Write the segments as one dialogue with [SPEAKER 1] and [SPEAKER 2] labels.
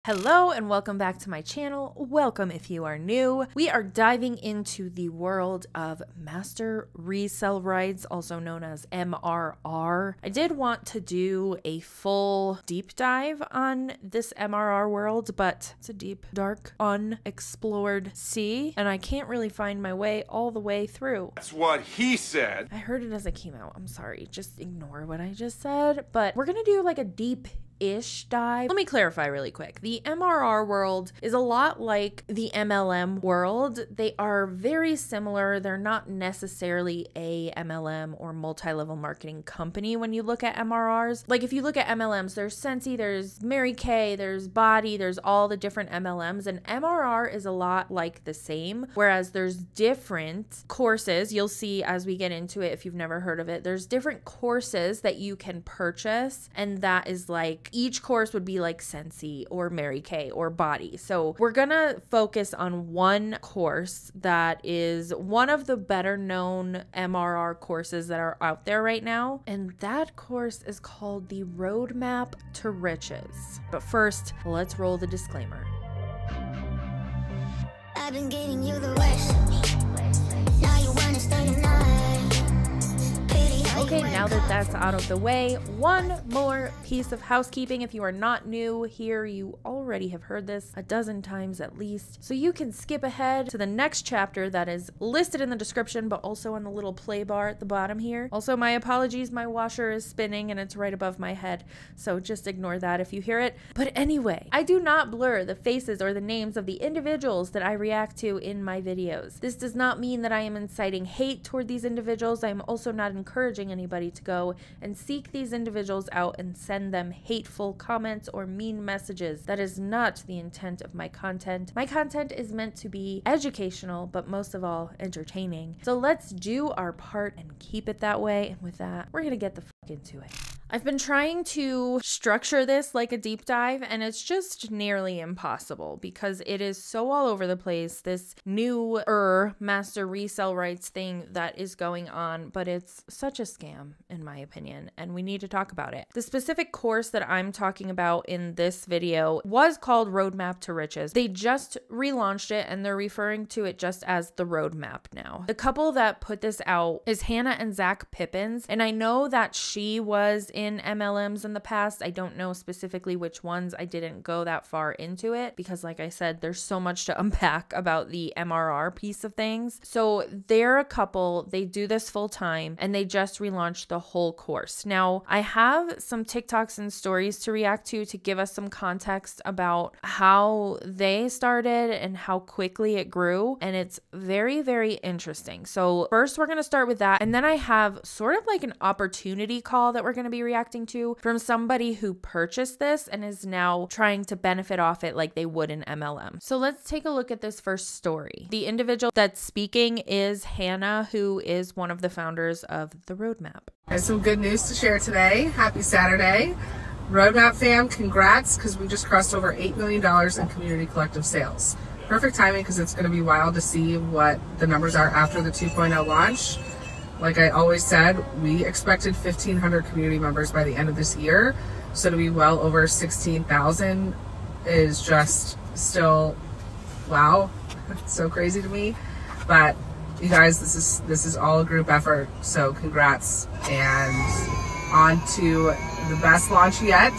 [SPEAKER 1] Hello and welcome back to my channel. Welcome if you are new. We are diving into the world of Master Resell Rights, also known as MRR. I did want to do a full deep dive on this MRR world, but it's a deep, dark, unexplored sea, and I can't really find my way all the way through.
[SPEAKER 2] That's what he said.
[SPEAKER 1] I heard it as it came out. I'm sorry. Just ignore what I just said. But we're gonna do like a deep-ish dive. Let me clarify really quick. The MRR world is a lot like the MLM world. They are very similar. They're not necessarily a MLM or multi-level marketing company when you look at MRRs. Like if you look at MLMs, there's Sensi, there's Mary Kay, there's Body, there's all the different MLMs, and MRR is a lot like the same, whereas there's different courses. You'll see as we get into it, if you've never heard of it, there's different courses that you can purchase, and that is like each course would be like Sensi or Mary Kay or Body. So we're gonna focus on one course that is one of the better known MRR courses that are out there right now, and that course is called the Roadmap to Riches. But first, let's roll the disclaimer.
[SPEAKER 3] I've been giving you the rest. Now you wanna stay tonight.
[SPEAKER 1] Okay, now that that's out of the way, one more piece of housekeeping. If you are not new here, you already have heard this a dozen times at least. So you can skip ahead to the next chapter that is listed in the description, but also on the little play bar at the bottom here. Also, my apologies, my washer is spinning and it's right above my head. So just ignore that if you hear it. But anyway, I do not blur the faces or the names of the individuals that I react to in my videos. This does not mean that I am inciting hate toward these individuals. I am also not encouraging anybody to go and seek these individuals out and send them hateful comments or mean messages. That is not the intent of my content. My content is meant to be educational, but most of all, entertaining. So let's do our part and keep it that way. And with that, we're gonna get the fuck into it. I've been trying to structure this like a deep dive, and it's just nearly impossible because it is so all over the place, this newer Master Resell Rights thing that is going on, but it's such a scam in my opinion, and we need to talk about it. The specific course that I'm talking about in this video was called Roadmap to Riches. They just relaunched it and they're referring to it just as the Roadmap now. The couple that put this out is Hannah and Zach Pippins, and I know that she was in MLMs in the past. I don't know specifically which ones. I didn't go that far into it because like I said, there's so much to unpack about the MRR piece of things. So they're a couple, they do this full time, and they just relaunched the whole course. Now I have some TikToks and stories to react to give us some context about how they started and how quickly it grew, and it's very, very interesting. So first we're going to start with that, and then I have sort of like an opportunity call that we're going to be reacting to from somebody who purchased this and is now trying to benefit off it like they would in MLM. So let's take a look at this first story. The individual that's speaking is Hannah, who is one of the founders of the Roadmap.
[SPEAKER 4] I have some good news to share today. Happy Saturday. Roadmap fam, congrats, because we just crossed over $8 million in community collective sales. Perfect timing because it's going to be wild to see what the numbers are after the 2.0 launch. Like I always said, we expected 1,500 community members by the end of this year. So to be well over 16,000 is just still, wow, it's so crazy to me. But you guys, this is all a group effort. So congrats, and on to the best launch yet.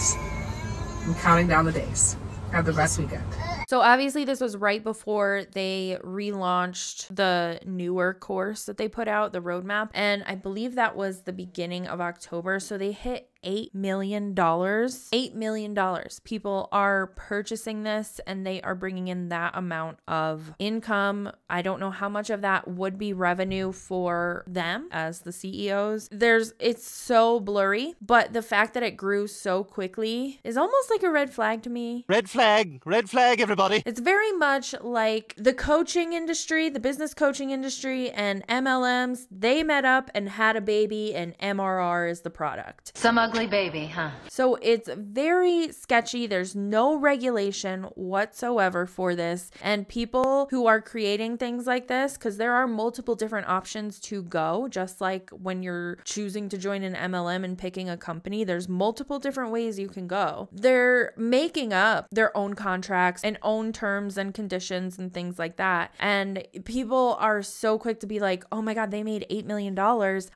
[SPEAKER 4] I'm counting down the days. Have the best weekend.
[SPEAKER 1] So obviously this was right before they relaunched the newer course that they put out, the Roadmap. And I believe that was the beginning of October. So they hit $8 million. $8 million. People are purchasing this and they are bringing in that amount of income. I don't know how much of that would be revenue for them as the CEOs. It's so blurry, but the fact that it grew so quickly is almost like a red flag to me.
[SPEAKER 5] Red flag, everybody.
[SPEAKER 1] It's very much like the coaching industry, the business coaching industry, and MLMs. They met up and had a baby, and MRR is the product.
[SPEAKER 6] Some
[SPEAKER 2] ugly baby, huh?
[SPEAKER 1] So it's very sketchy. There's no regulation whatsoever for this. And people who are creating things like this, because there are multiple different options to go, just like when you're choosing to join an MLM and picking a company, there's multiple different ways you can go. They're making up their own contracts and own terms and conditions and things like that. And people are so quick to be like, oh my God, they made $8 million.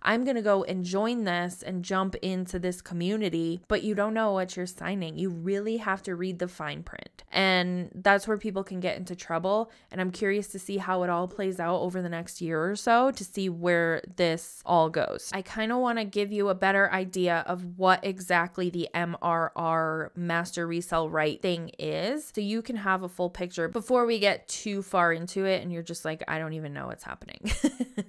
[SPEAKER 1] I'm going to go and join this and jump into this community. But you don't know what you're signing. You really have to read the fine print. And that's where people can get into trouble. And I'm curious to see how it all plays out over the next year or so to see where this all goes. I kind of want to give you a better idea of what exactly the MRR, Master Resell Right thing is, so you can have a full picture before we get too far into it and you're just like, I don't even know what's happening.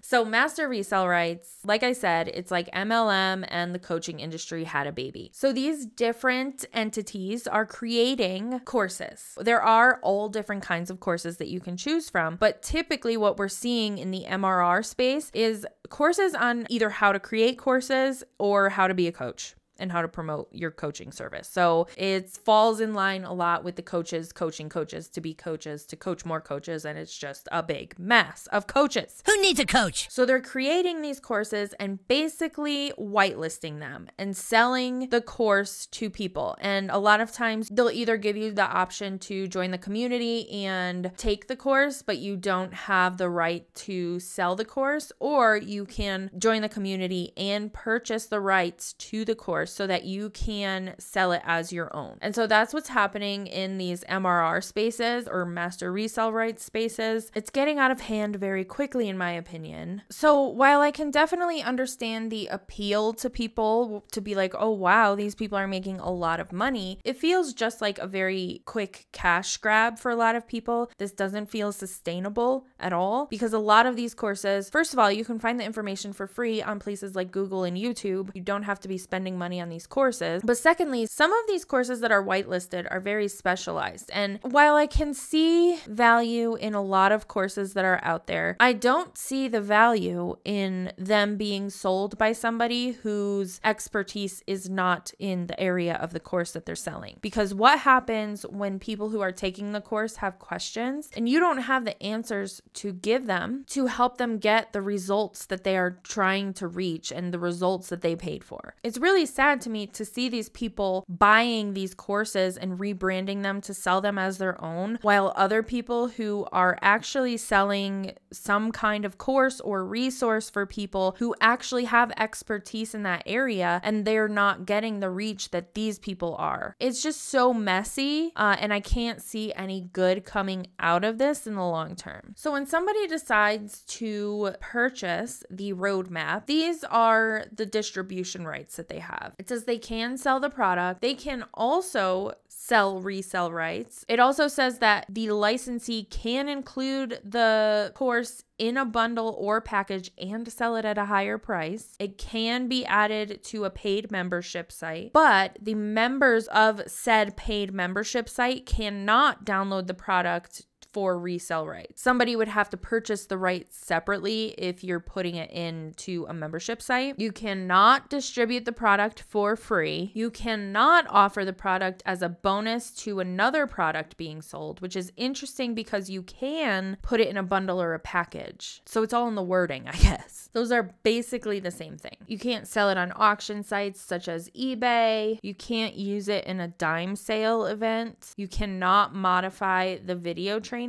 [SPEAKER 1] So Master Resell Rights, like I said, it's like MLM and the coaching industry had a baby. So these different entities are creating courses. There are all different kinds of courses that you can choose from, but typically what we're seeing in the MRR space is courses on either how to create courses or how to be a coach and how to promote your coaching service. So it falls in line a lot with the coaches coaching coaches to be coaches to coach more coaches, and it's just a big mess of coaches.
[SPEAKER 6] Who needs a coach?
[SPEAKER 1] So they're creating these courses and basically whitelisting them and selling the course to people. And a lot of times they'll either give you the option to join the community and take the course, but you don't have the right to sell the course, or you can join the community and purchase the rights to the course so that you can sell it as your own. And so that's what's happening in these MRR spaces or Master Resell Rights spaces. It's getting out of hand very quickly, in my opinion. So while I can definitely understand the appeal to people to be like, oh wow, these people are making a lot of money, it feels just like a very quick cash grab for a lot of people. This doesn't feel sustainable at all, because a lot of these courses, first of all, you can find the information for free on places like Google and YouTube. You don't have to be spending money on these courses. But secondly, some of these courses that are whitelisted are very specialized. And while I can see value in a lot of courses that are out there, I don't see the value in them being sold by somebody whose expertise is not in the area of the course that they're selling. Because what happens when people who are taking the course have questions and you don't have the answers to give them to help them get the results that they are trying to reach and the results that they paid for? It's really sad to me to see these people buying these courses and rebranding them to sell them as their own, while other people who are actually selling some kind of course or resource for people who actually have expertise in that area, and they're not getting the reach that these people are. It's just so messy, and I can't see any good coming out of this in the long term. So when somebody decides to purchase the roadmap, these are the distribution rights that they have. It says they can sell the product. They can also sell resell rights. It also says that the licensee can include the course in a bundle or package and sell it at a higher price. It can be added to a paid membership site, but the members of said paid membership site cannot download the product for resell rights. Somebody would have to purchase the rights separately if you're putting it into a membership site. You cannot distribute the product for free. You cannot offer the product as a bonus to another product being sold, which is interesting because you can put it in a bundle or a package. So it's all in the wording, I guess. Those are basically the same thing. You can't sell it on auction sites such as eBay. You can't use it in a dime sale event. You cannot modify the video trainings,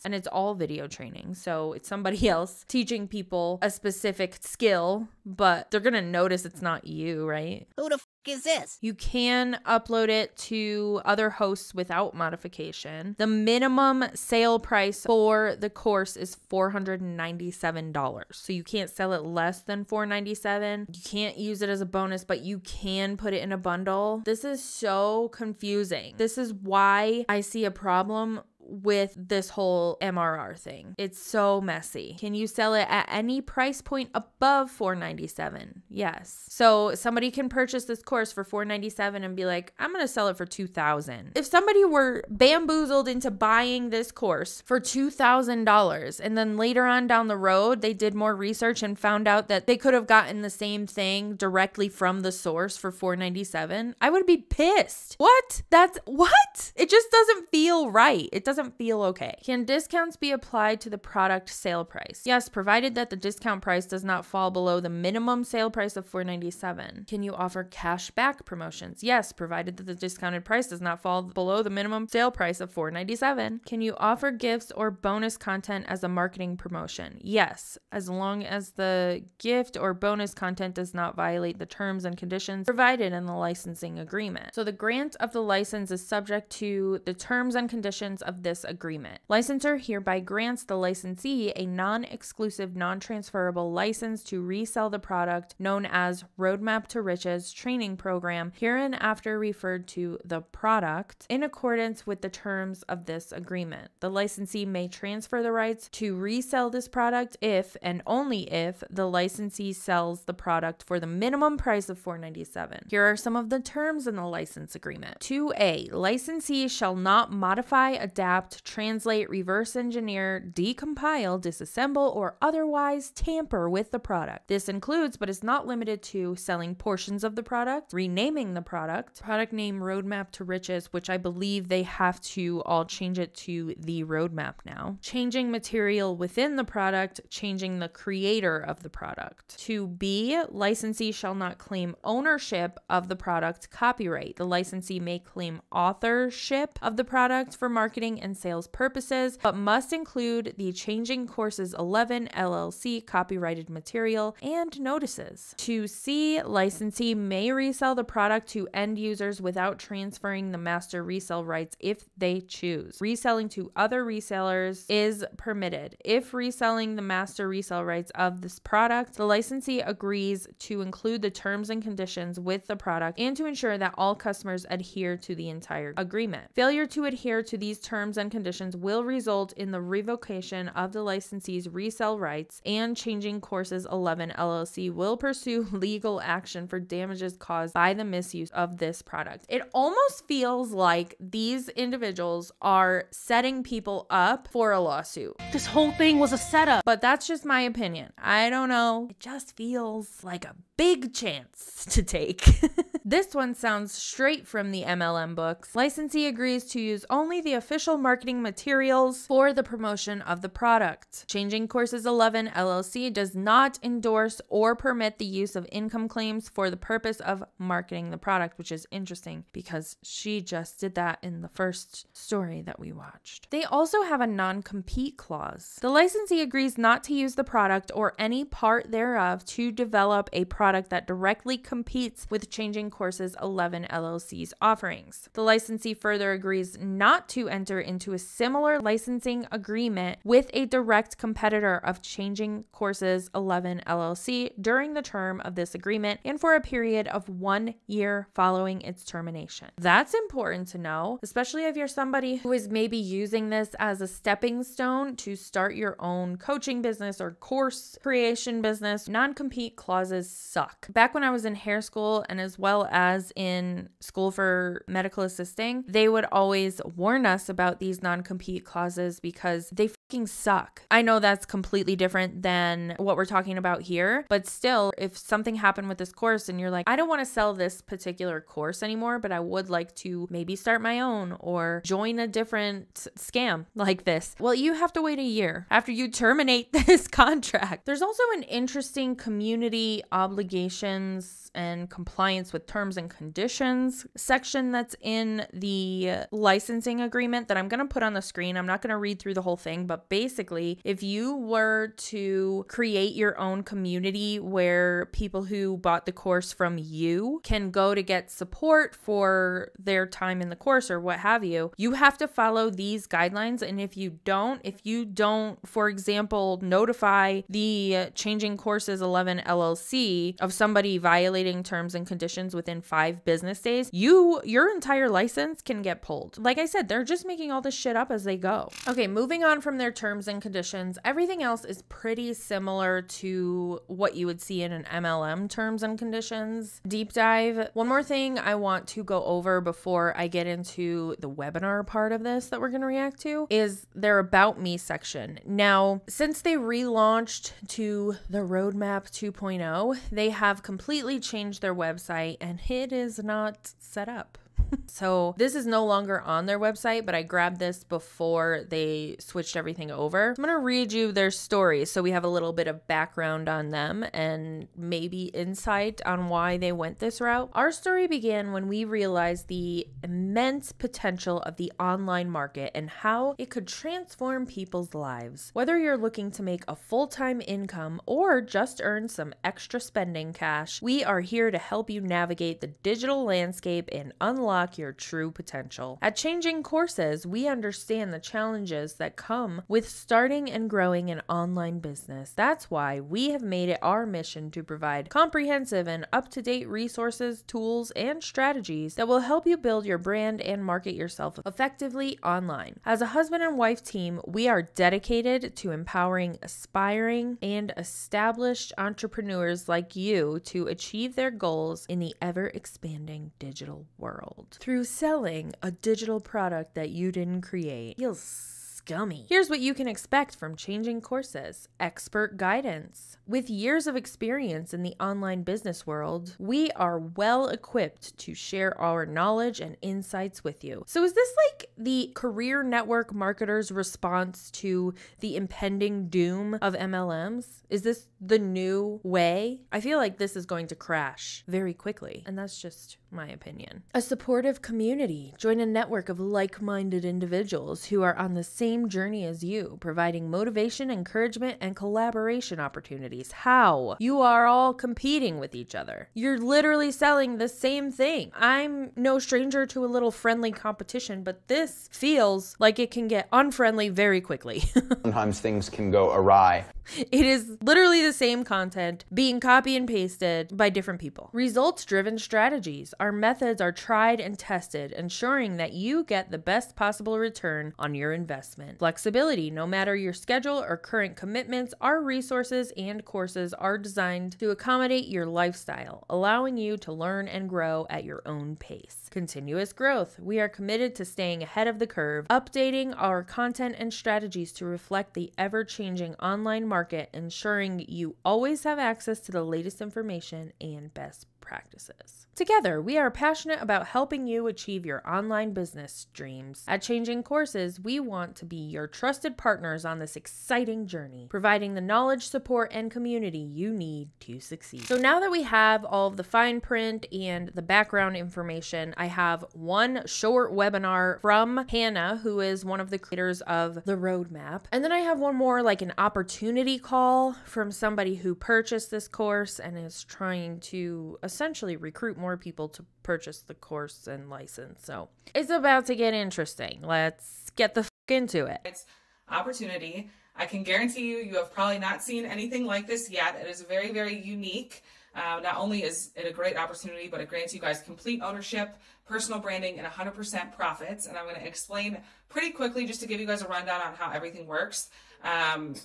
[SPEAKER 1] and it's all video training. So it's somebody else teaching people a specific skill, but they're going to notice it's not you, right?
[SPEAKER 6] Who the f is this?
[SPEAKER 1] You can upload it to other hosts without modification. The minimum sale price for the course is $497. So you can't sell it less than $497. You can't use it as a bonus, but you can put it in a bundle. This is so confusing. This is why I see a problem with this whole MRR thing. It's so messy. Can you sell it at any price point above $497? Yes. So somebody can purchase this course for $497 and be like, I'm going to sell it for $2,000. If somebody were bamboozled into buying this course for $2,000 and then later on down the road, they did more research and found out that they could have gotten the same thing directly from the source for $497, I would be pissed. What? What? It just doesn't feel right. It doesn't feel okay. Can discounts be applied to the product sale price? Yes, provided that the discount price does not fall below the minimum sale price of $497. Can you offer cash back promotions? Yes, provided that the discounted price does not fall below the minimum sale price of $497. Can you offer gifts or bonus content as a marketing promotion? Yes, as long as the gift or bonus content does not violate the terms and conditions provided in the licensing agreement. So the grant of the license is subject to the terms and conditions of this agreement. Licensor hereby grants the licensee a non-exclusive, non-transferable license to resell the product known as Roadmap to Riches training program, hereinafter referred to the product, in accordance with the terms of this agreement. The licensee may transfer the rights to resell this product if and only if the licensee sells the product for the minimum price of $497. Here are some of the terms in the license agreement. 2A, licensee shall not modify, adapt, translate, reverse engineer, decompile, disassemble, or otherwise tamper with the product. This includes, but is not limited to, selling portions of the product, renaming the product name Roadmap to Riches, which I believe they have to all change it to the Roadmap now, changing material within the product, changing the creator of the product. 2B, licensee shall not claim ownership of the product copyright. The licensee may claim authorship of the product for marketing and sales purposes, but must include the Changing Courses 11 LLC copyrighted material and notices. 2C, licensee may resell the product to end users without transferring the master resell rights if they choose. Reselling to other resellers is permitted. If reselling the master resell rights of this product, the licensee agrees to include the terms and conditions with the product and to ensure that all customers adhere to the entire agreement. Failure to adhere to these terms and conditions will result in the revocation of the licensee's resell rights, and Changing Courses 11 LLC will pursue legal action for damages caused by the misuse of this product. It almost feels like these individuals are setting people up for a lawsuit.
[SPEAKER 2] This whole thing was a setup.
[SPEAKER 1] But that's just my opinion. I don't know. It just feels like a big chance to take. This one sounds straight from the MLM books. Licensee agrees to use only the official marketing materials for the promotion of the product. Changing Courses 11 LLC does not endorse or permit the use of income claims for the purpose of marketing the product, which is interesting because she just did that in the first story that we watched. They also have a non-compete clause. The licensee agrees not to use the product or any part thereof to develop a product that directly competes with Changing Courses 11 LLC's offerings. The licensee further agrees not to enter into a similar licensing agreement with a direct competitor of Changing Courses 11 LLC during the term of this agreement and for a period of 1 year following its termination. That's important to know, especially if you're somebody who is maybe using this as a stepping stone to start your own coaching business or course creation business. Non-compete clauses suck. Back when I was in hair school and as well as in school for medical assisting, they would always warn us about these non-compete clauses because they fucking suck. I know that's completely different than what we're talking about here, but still, if something happened with this course and you're like, I don't want to sell this particular course anymore, but I would like to maybe start my own or join a different scam like this. Well, you have to wait a year after you terminate this contract. There's also an interesting community obligations and compliance with terms and conditions section that's in the licensing agreement that I'm going to put on the screen. I'm not going to read through the whole thing, but about basically if you were to create your own community where people who bought the course from you can go to get support for their time in the course or what have you, you have to follow these guidelines. And if you don't, for example, notify the Changing Courses 11 LLC of somebody violating terms and conditions within 5 business days, your entire license can get pulled. Like I said, they're just making all this shit up as they go. Okay, moving on from their terms and conditions, everything else is pretty similar to what you would see in an MLM terms and conditions deep dive. One more thing I want to go over before I get into the webinar part of this that we're going to react to is their About Me section. Now, since they relaunched to the Roadmap 2.0, they have completely changed their website and it is not set up. So this is no longer on their website, but I grabbed this before they switched everything over. I'm going to read you their story so we have a little bit of background on them and maybe insight on why they went this route. Our story began when we realized the immense potential of the online market and how it could transform people's lives. Whether you're looking to make a full-time income or just earn some extra spending cash, we are here to help you navigate the digital landscape and unlock your true potential. At Changing Courses, we understand the challenges that come with starting and growing an online business. That's why we have made it our mission to provide comprehensive and up-to-date resources, tools, and strategies that will help you build your brand and market yourself effectively online. As a husband and wife team, we are dedicated to empowering aspiring and established entrepreneurs like you to achieve their goals in the ever-expanding digital world. Through selling a digital product that you didn't create. Feels scummy. Here's what you can expect from Changing Courses: expert guidance. With years of experience in the online business world, we are well equipped to share our knowledge and insights with you. So is this like the career network marketer's response to the impending doom of MLMs? Is this the new way? I feel like this is going to crash very quickly, and that's just my opinion. A supportive community. Join a network of like-minded individuals who are on the same journey as you, providing motivation, encouragement, and collaboration opportunities. How? You are all competing with each other. You're literally selling the same thing. I'm no stranger to a little friendly competition, but this feels like it can get unfriendly very quickly.
[SPEAKER 2] Sometimes things can go awry.
[SPEAKER 1] It is literally the same content being copy and pasted by different people. Results-driven strategies. Our methods are tried and tested, ensuring that you get the best possible return on your investment. Flexibility. No matter your schedule or current commitments, our resources and courses are designed to accommodate your lifestyle, allowing you to learn and grow at your own pace. Continuous growth. We are committed to staying ahead of the curve, updating our content and strategies to reflect the ever-changing online market, ensuring you always have access to the latest information and best practices. Together, we are passionate about helping you achieve your online business dreams. At Changing Courses, we want to be your trusted partners on this exciting journey, providing the knowledge, support, and community you need to succeed. So now that we have all of the fine print and the background information, I have one short webinar from Hannah, who is one of the creators of the Roadmap. And then I have one more, like an opportunity call from somebody who purchased this course and is trying to essentially recruit more people to purchase the course and license. So it's about to get interesting. Let's get the f into it.
[SPEAKER 4] It's opportunity. I can guarantee you have probably not seen anything like this yet. It is very, very unique. Not only is it a great opportunity, but it grants you guys complete ownership, personal branding, and 100% profits. And I'm going to explain pretty quickly just to give you guys a rundown on how everything works. And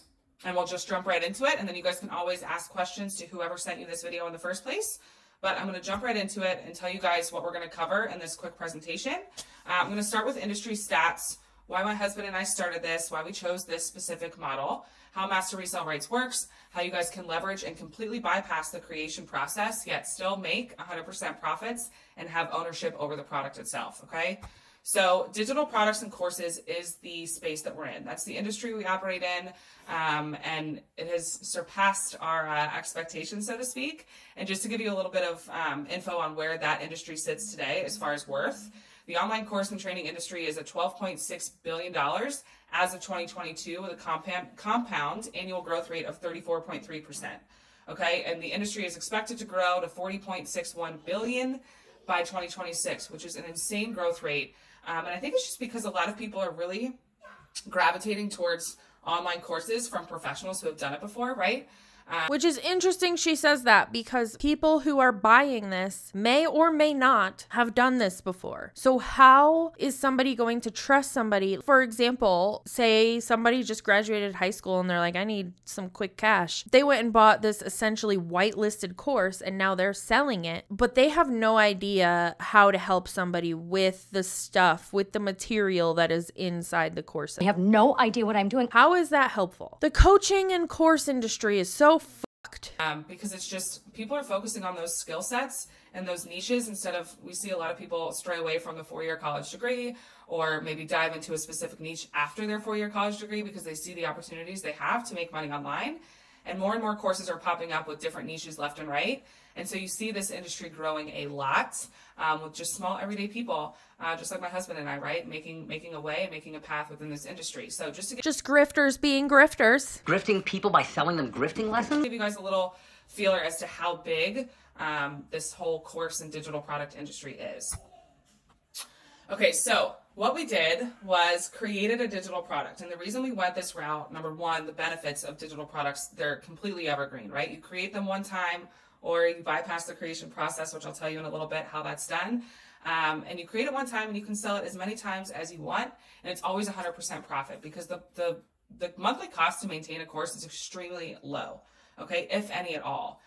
[SPEAKER 4] we'll just jump right into it. And then you guys can always ask questions to whoever sent you this video in the first place. But I'm going to jump right into it and tell you guys what we're going to cover in this quick presentation. I'm going to start with industry stats, why my husband and I started this, why we chose this specific model, how Master Resell Rights works, how you guys can leverage and completely bypass the creation process, yet still make 100% profits and have ownership over the product itself, okay? So digital products and courses is the space that we're in. That's the industry we operate in, and it has surpassed our expectations, so to speak. And just to give you a little bit of info on where that industry sits today as far as worth, The online course and training industry is at $12.6 billion as of 2022 with a compound annual growth rate of 34.3%. Okay, and the industry is expected to grow to $40.61 billion by 2026, which is an insane growth rate. And I think it's just because a lot of people are really gravitating towards online courses from professionals who have done it before, right?
[SPEAKER 1] Which is interesting she says that, because people who are buying this may or may not have done this before. So how is somebody going to trust somebody? For example, say somebody just graduated high school and they're like, I need some quick cash. They went and bought this essentially whitelisted course and now they're selling it, but they have no idea how to help somebody with the stuff, with the material that is inside the course.
[SPEAKER 7] I have no idea what I'm doing.
[SPEAKER 1] How is that helpful? The coaching and course industry is so fucked.
[SPEAKER 4] Because it's just, people are focusing on those skill sets and those niches instead of, we see a lot of people stray away from the 4-year college degree or maybe dive into a specific niche after their 4-year college degree because they see the opportunities they have to make money online. And more courses are popping up with different niches left and right. And so you see this industry growing a lot with just small everyday people, just like my husband and I, right? Making a way, making a path within this industry. So just
[SPEAKER 1] grifters being grifters.
[SPEAKER 6] Grifting people by selling them grifting lessons?
[SPEAKER 4] give you guys a little feeler as to how big this whole course and digital product industry is. Okay, so what we did was created a digital product. And the reason we went this route, number one, the benefits of digital products, they're completely evergreen, right? You create them one time or you bypass the creation process, which I'll tell you in a little bit how that's done. And you create it one time and you can sell it as many times as you want. And it's always 100% profit because the monthly cost to maintain a course is extremely low, okay, if any at all.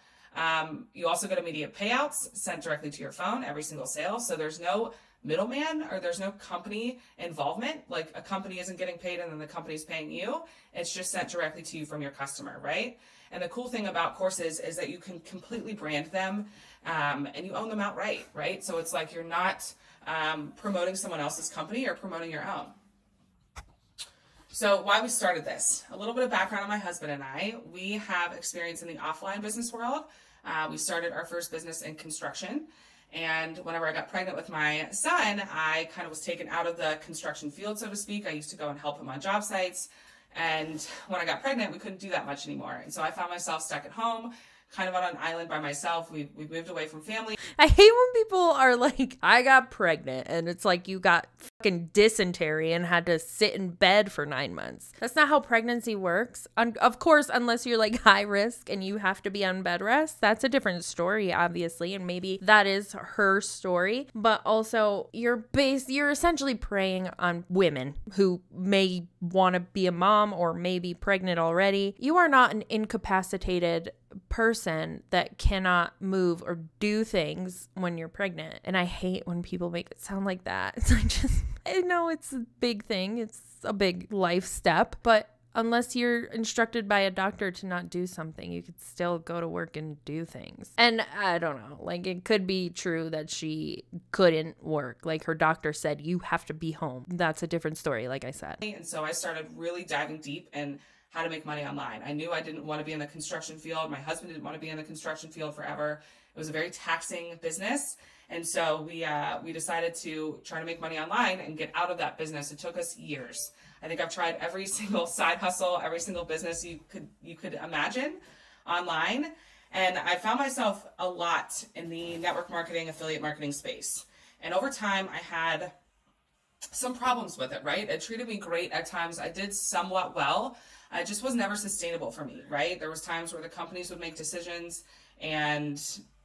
[SPEAKER 4] You also get immediate payouts sent directly to your phone, every single sale. So there's no middleman or there's no company involvement. Like a company isn't getting paid and then the company's paying you. It's just sent directly to you from your customer, right? And the cool thing about courses is that you can completely brand them and you own them outright, right? So it's like you're not promoting someone else's company or promoting your own. So why we started this, a little bit of background on my husband and I. We have experience in the offline business world. We started our first business in construction. And whenever I got pregnant with my son, I kind of was taken out of the construction field, so to speak. I used to go and help him on job sites. And when I got pregnant, we couldn't do that much anymore. And so I found myself stuck at home, kind of on an island by myself. We moved away from family.
[SPEAKER 1] I hate when people are like, I got pregnant, and it's like you got fucking dysentery and had to sit in bed for 9 months. That's not how pregnancy works. Of course, unless you're like high risk and you have to be on bed rest, that's a different story, obviously. And maybe that is her story. But also, you're essentially preying on women who may want to be a mom or may be pregnant already. You are not an incapacitated person that cannot move or do things when you're pregnant. And I hate when people make it sound like that. It's like, just, I know it's a big thing. It's a big life step, but unless you're instructed by a doctor to not do something, you could still go to work and do things. And I don't know, like it could be true that she couldn't work. Like her doctor said, you have to be home. That's a different story, like I said.
[SPEAKER 4] And so I started really diving deep in how to make money online. I knew I didn't want to be in the construction field. My husband didn't want to be in the construction field forever. It was a very taxing business. And so we decided to try to make money online and get out of that business. It took us years. I think I've tried every single side hustle, every single business you could imagine online. And I found myself a lot in the network marketing, affiliate marketing space. And over time, I had some problems with it, right? It treated me great at times. I did somewhat well. It just was never sustainable for me, right? There was times where the companies would make decisions and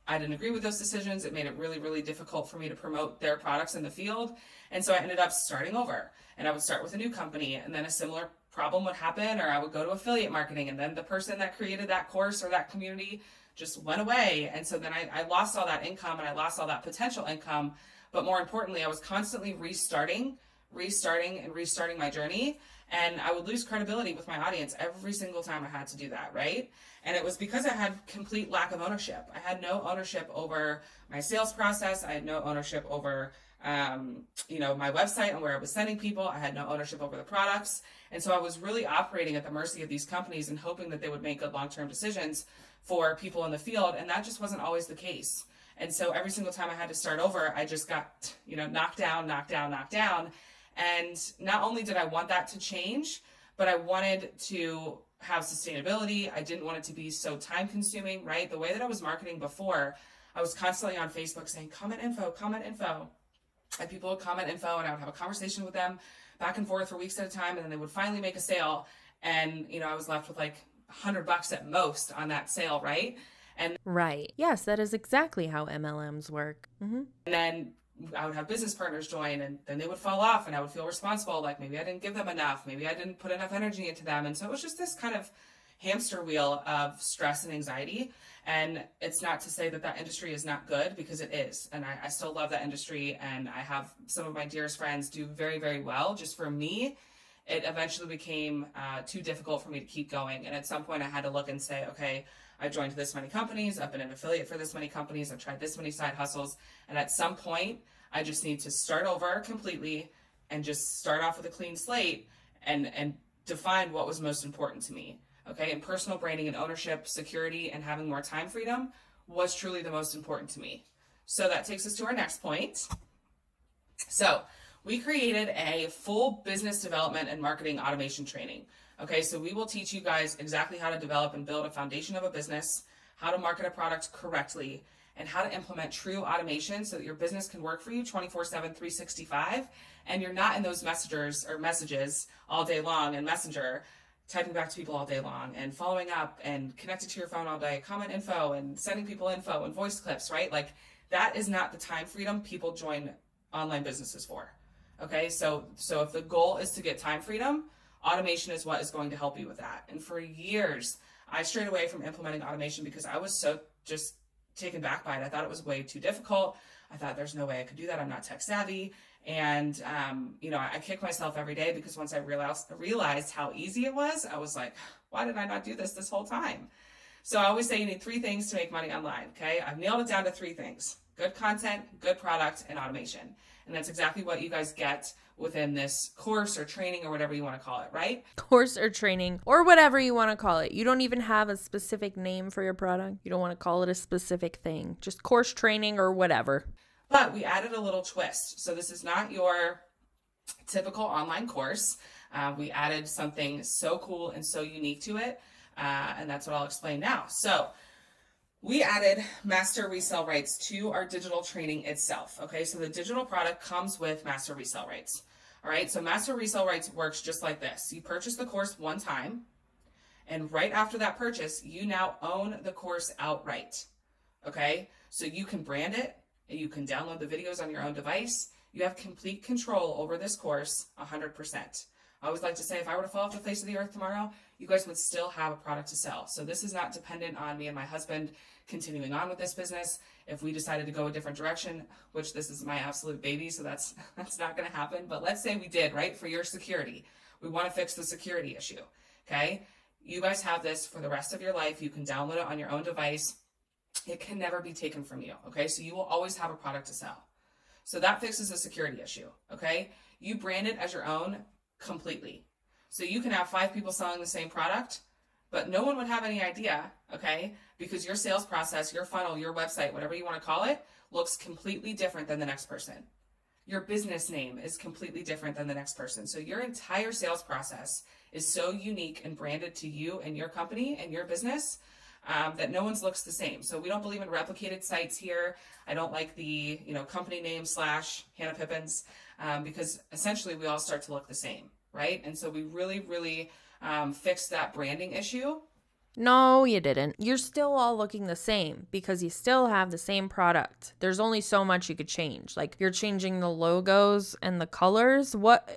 [SPEAKER 4] I didn't agree with those decisions. It made it really, really difficult for me to promote their products in the field. And so I ended up starting over and I would start with a new company and then a similar problem would happen, or I would go to affiliate marketing and then the person that created that course or that community just went away. And so then I lost all that income and I lost all that potential income. But more importantly, I was constantly restarting my journey. And I would lose credibility with my audience every single time I had to do that, right? And it was because I had complete lack of ownership. I had no ownership over my sales process. I had no ownership over, my website and where I was sending people. I had no ownership over the products. And so I was really operating at the mercy of these companies and hoping that they would make good long-term decisions for people in the field. And that just wasn't always the case. And so every single time I had to start over, I just got, knocked down. And not only did I want that to change, but I wanted to have sustainability. I didn't want it to be so time consuming, right? The way that I was marketing before, I was constantly on Facebook saying, comment info. And people would comment info, and I would have a conversation with them back and forth for weeks at a time. And then they would finally make a sale. And, I was left with like $100 at most on that sale, right? And
[SPEAKER 1] right. Yes, that is exactly how MLMs work. Mm-hmm.
[SPEAKER 4] And then I would have business partners join, and then they would fall off, and I would feel responsible. Like maybe I didn't give them enough. Maybe I didn't put enough energy into them. And so it was just this kind of hamster wheel of stress and anxiety. And it's not to say that that industry is not good, because it is. And I still love that industry. And I have some of my dearest friends do very, very well. Just for me, it eventually became too difficult for me to keep going. And at some point I had to look and say, okay, I've joined this many companies. I've been an affiliate for this many companies. I've tried this many side hustles. And at some point, I just need to start over completely and just start off with a clean slate and define what was most important to me. Okay. And personal branding and ownership, security, and having more time freedom was truly the most important to me. So that takes us to our next point. So we created a full business development and marketing automation training. Okay, so we will teach you guys exactly how to develop and build a foundation of a business, how to market a product correctly, and how to implement true automation so that your business can work for you 24/7, 365, and you're not in those messages all day long in Messenger, typing back to people all day long and following up and connected to your phone all day, comment info and sending people info and voice clips, right? Like that is not the time freedom people join online businesses for. Okay, so if the goal is to get time freedom, automation is what is going to help you with that. And for years, I strayed away from implementing automation because I was so just taken back by it. I thought it was way too difficult. I thought there's no way I could do that. I'm not tech savvy. And, I kick myself every day because once I realized how easy it was, I was like, why did I not do this whole time? So I always say you need 3 things to make money online. Okay. I've nailed it down to 3 things: good content, good product, and automation. And that's exactly what you guys get within this course or training or whatever you want to call it, right?
[SPEAKER 1] Course or training or whatever you want to call it. You don't even have a specific name for your product. You don't want to call it a specific thing. Just course, training, or whatever.
[SPEAKER 4] But we added a little twist. So this is not your typical online course. We added something so cool and so unique to it. And that's what I'll explain now. So we added Master Resell Rights to our digital training itself. Okay, so the digital product comes with Master Resell Rights. All right, so Master Resell Rights works just like this. You purchase the course one time, and right after that purchase, you now own the course outright. Okay, so you can brand it, and you can download the videos on your own device. You have complete control over this course 100%. I always like to say, if I were to fall off the face of the earth tomorrow, you guys would still have a product to sell. So this is not dependent on me and my husband continuing on with this business. If we decided to go a different direction, which this is my absolute baby, so that's not going to happen. But let's say we did, right? For your security, we want to fix the security issue. Okay. You guys have this for the rest of your life. You can download it on your own device. It can never be taken from you. Okay. So you will always have a product to sell. So that fixes the security issue. Okay. You brand it as your own completely. So you can have 5 people selling the same product, but no one would have any idea, okay? Because your sales process, your funnel, your website, whatever you want to call it, looks completely different than the next person. Your business name is completely different than the next person. So your entire sales process is so unique and branded to you and your company and your business that no one's looks the same. So we don't believe in replicated sites here. I don't like the company name / Hannah Pippins because essentially we all start to look the same, right? And so we really, really fixed that branding issue.
[SPEAKER 1] No, you didn't. You're still all looking the same because you still have the same product. There's only so much you could change. Like you're changing the logos and the colors.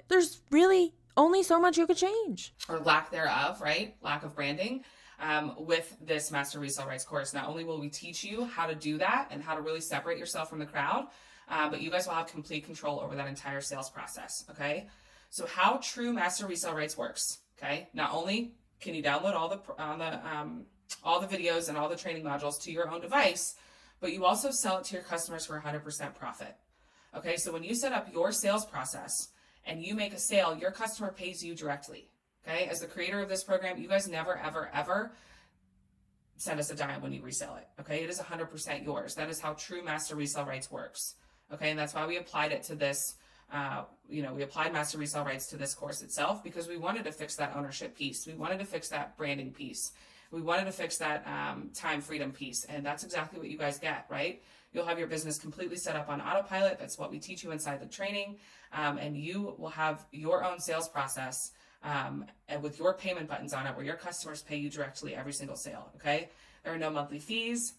[SPEAKER 1] There's really only so much you could change.
[SPEAKER 4] Or lack thereof, right? Lack of branding. With this Master Resell Rights course, not only will we teach you how to do that and how to really separate yourself from the crowd, but you guys will have complete control over that entire sales process, okay? So how true Master Resell Rights works, okay? Not only can you download all the videos and all the training modules to your own device, but you also sell it to your customers for 100% profit, okay? So when you set up your sales process and you make a sale, your customer pays you directly. Okay, as the creator of this program, you guys never, ever, ever send us a dime when you resell it. Okay, it is 100% yours. That is how true Master Resell Rights works. Okay, and that's why we applied it to this. We applied Master Resell Rights to this course itself because we wanted to fix that ownership piece. We wanted to fix that branding piece. We wanted to fix that time freedom piece, and that's exactly what you guys get, right? You'll have your business completely set up on autopilot. That's what we teach you inside the training, and you will have your own sales process and with your payment buttons on it where your customers pay you directly every single sale, okay? There are no monthly fees.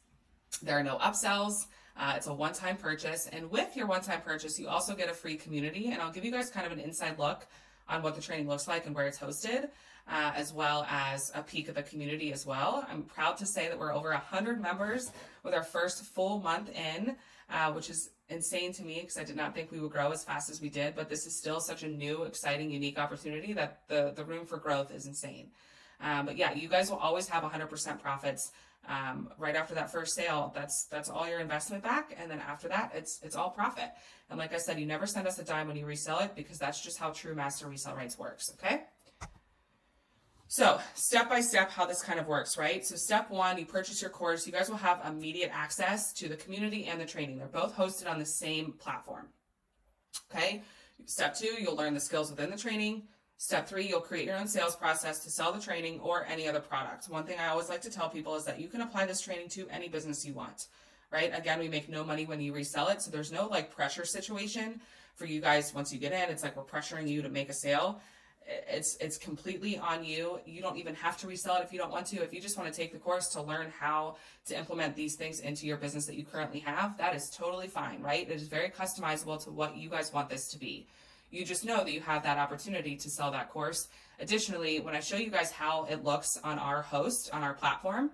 [SPEAKER 4] There are no upsells. It's a one-time purchase, and with your one-time purchase, you also get a free community, and I'll give you guys kind of an inside look on what the training looks like and where it's hosted, as well as a peek at the community as well. I'm proud to say that we're over 100 members with our first full month in, which is insane to me because I did not think we would grow as fast as we did, but this is still such a new, exciting, unique opportunity that the room for growth is insane. But yeah, you guys will always have 100% profits. Right after that first sale, that's all your investment back, and then after that, it's all profit. And like I said, you never send us a dime when you resell it because that's just how true Master Resell Rights works. Okay. So step by step, how this kind of works, right? So step one, you purchase your course. You guys will have immediate access to the community and the training. They're both hosted on the same platform. Okay. Step two, you'll learn the skills within the training. Step three, you'll create your own sales process to sell the training or any other product. One thing I always like to tell people is that you can apply this training to any business you want, right? Again, we make no money when you resell it. So there's no like pressure situation for you guys. Once you get in, it's like we're pressuring you to make a sale. It's completely on you. You don't even have to resell it if you don't want to. If you just want to take the course to learn how to implement these things into your business that you currently have, that is totally fine, right? It is very customizable to what you guys want this to be. You just know that you have that opportunity to sell that course. Additionally, when I show you guys how it looks on our host, on our platform.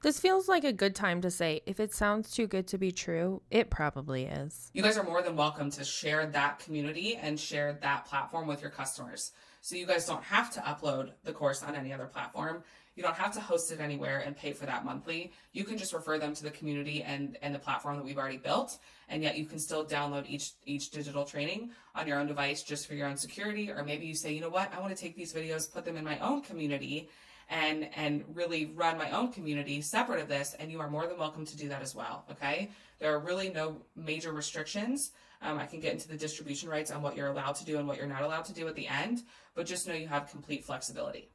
[SPEAKER 1] This feels like a good time to say, if it sounds too good to be true, it probably is.
[SPEAKER 4] You guys are more than welcome to share that community and share that platform with your customers. So you guys don't have to upload the course on any other platform. You don't have to host it anywhere and pay for that monthly. You can just refer them to the community and the platform that we've already built. And yet you can still download each digital training on your own device just for your own security. Or maybe you say, you know what, I want to take these videos, put them in my own community and really run my own community separate of this. And you are more than welcome to do that as well. Okay. There are really no major restrictions. I can get into the distribution rights on what you're allowed to do and what you're not allowed to do at the end, but just know you have complete flexibility.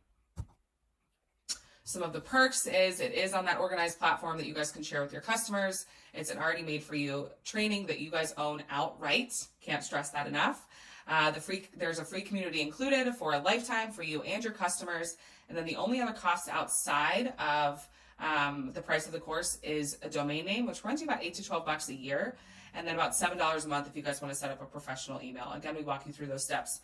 [SPEAKER 4] Some of the perks is it is on that organized platform that you guys can share with your customers. It's an already made for you training that you guys own outright. Can't stress that enough. There's a free community included for a lifetime for you and your customers. And then the only other cost outside of the price of the course is a domain name, which runs you about $8 to $12 a year. And then about $7 a month if you guys want to set up a professional email. Again, we walk you through those steps,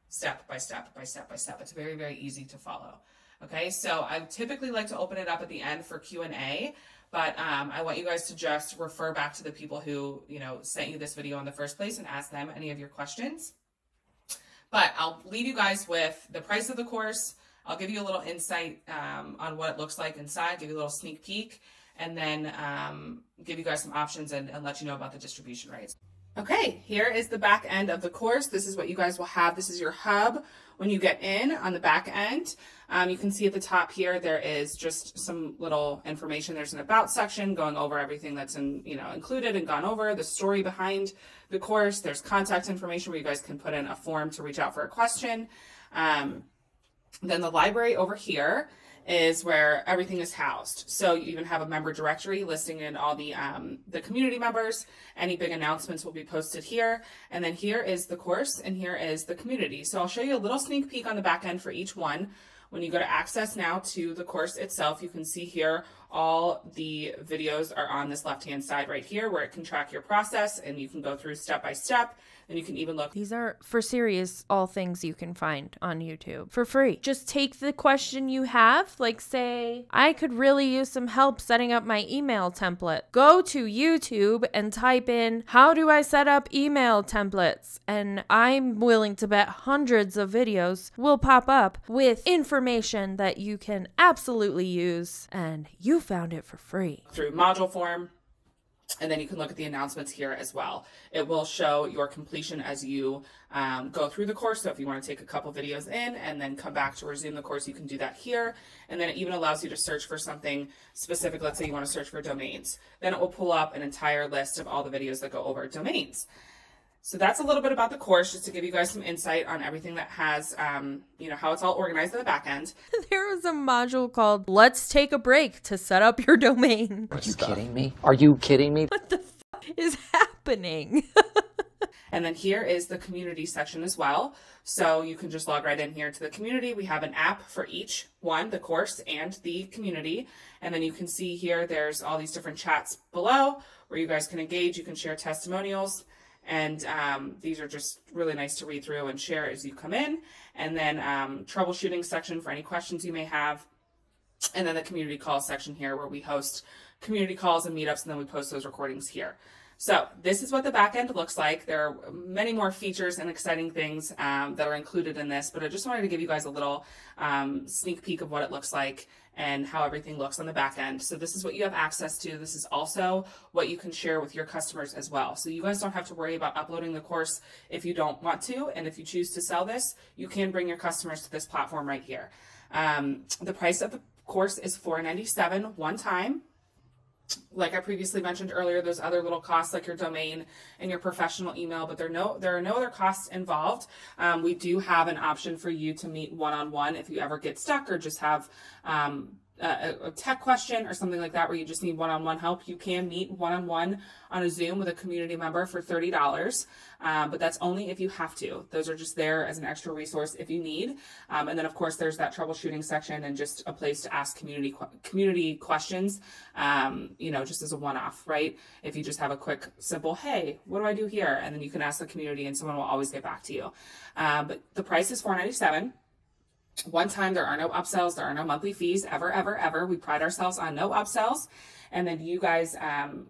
[SPEAKER 4] step by step by step by step. It's very, very easy to follow. Okay, so I typically like to open it up at the end for Q&A, but I want you guys to just refer back to the people who, sent you this video in the first place and ask them any of your questions. But I'll leave you guys with the price of the course. I'll give you a little insight on what it looks like inside, give you a little sneak peek, and then give you guys some options and let you know about the distribution rights. Okay, here is the back end of the course. This is what you guys will have. This is your hub when you get in on the back end. You can see at the top here, there is just some little information. There's an about section going over everything that's included and gone over, the story behind the course. There's contact information where you guys can put in a form to reach out for a question. Then the library over here is where everything is housed. So you even have a member directory listing in all the community members. Any big announcements will be posted here. And then here is the course and here is the community. So I'll show you a little sneak peek on the back end for each one. When you go to access now to the course itself, you can see here all the videos are on this left-hand side right here where it can track your process and you can go through step by step. And you can even look.
[SPEAKER 1] These are, for serious, all things you can find on YouTube for free. Just take the question you have, like say, I could really use some help setting up my email template. Go to YouTube and type in, how do I set up email templates? And I'm willing to bet hundreds of videos will pop up with information that you can absolutely use. And you found it for free.
[SPEAKER 4] Through module form. And then you can look at the announcements here as well. It will show your completion as you go through the course. So if you want to take a couple videos in and then come back to resume the course, you can do that here. And then it even allows you to search for something specific. Let's say you want to search for domains. Then it will pull up an entire list of all the videos that go over domains. So that's a little bit about the course, just to give you guys some insight on everything that has, you know, how it's all organized in the back end.
[SPEAKER 1] There was a module called Let's Take a Break to Set Up Your Domain.
[SPEAKER 6] Are you kidding me? Are you kidding me?
[SPEAKER 1] What the fuck is happening?
[SPEAKER 4] And then here is the community section as well. So you can just log right in here to the community. We have an app for each one, the course and the community. And then you can see here, there's all these different chats below where you guys can engage. You can share testimonials. And these are just really nice to read through and share as you come in. And then troubleshooting section for any questions you may have. And then the community calls section here where we host community calls and meetups, and then we post those recordings here. So this is what the back end looks like. There are many more features and exciting things that are included in this, but I just wanted to give you guys a little sneak peek of what it looks like and how everything looks on the back end. So this is what you have access to. This is also what you can share with your customers as well. So you guys don't have to worry about uploading the course if you don't want to. And if you choose to sell this, you can bring your customers to this platform right here. The price of the course is $497 one time. Like I previously mentioned earlier, those other little costs like your domain and your professional email, but there are no other costs involved. We do have an option for you to meet one-on-one if you ever get stuck or just have a tech question or something like that where you just need one-on-one help. You can meet one-on-one on a Zoom with a community member for $30, but that's only if you have to. Those are just there as an extra resource if you need. And then of course there's that troubleshooting section and just a place to ask community questions, you know, just as a one-off, right? If you just have a quick, simple, hey, what do I do here? And then you can ask the community and someone will always get back to you. But the price is $497. One time, there are no upsells. There are no monthly fees ever, ever, ever. We pride ourselves on no upsells. And then you guys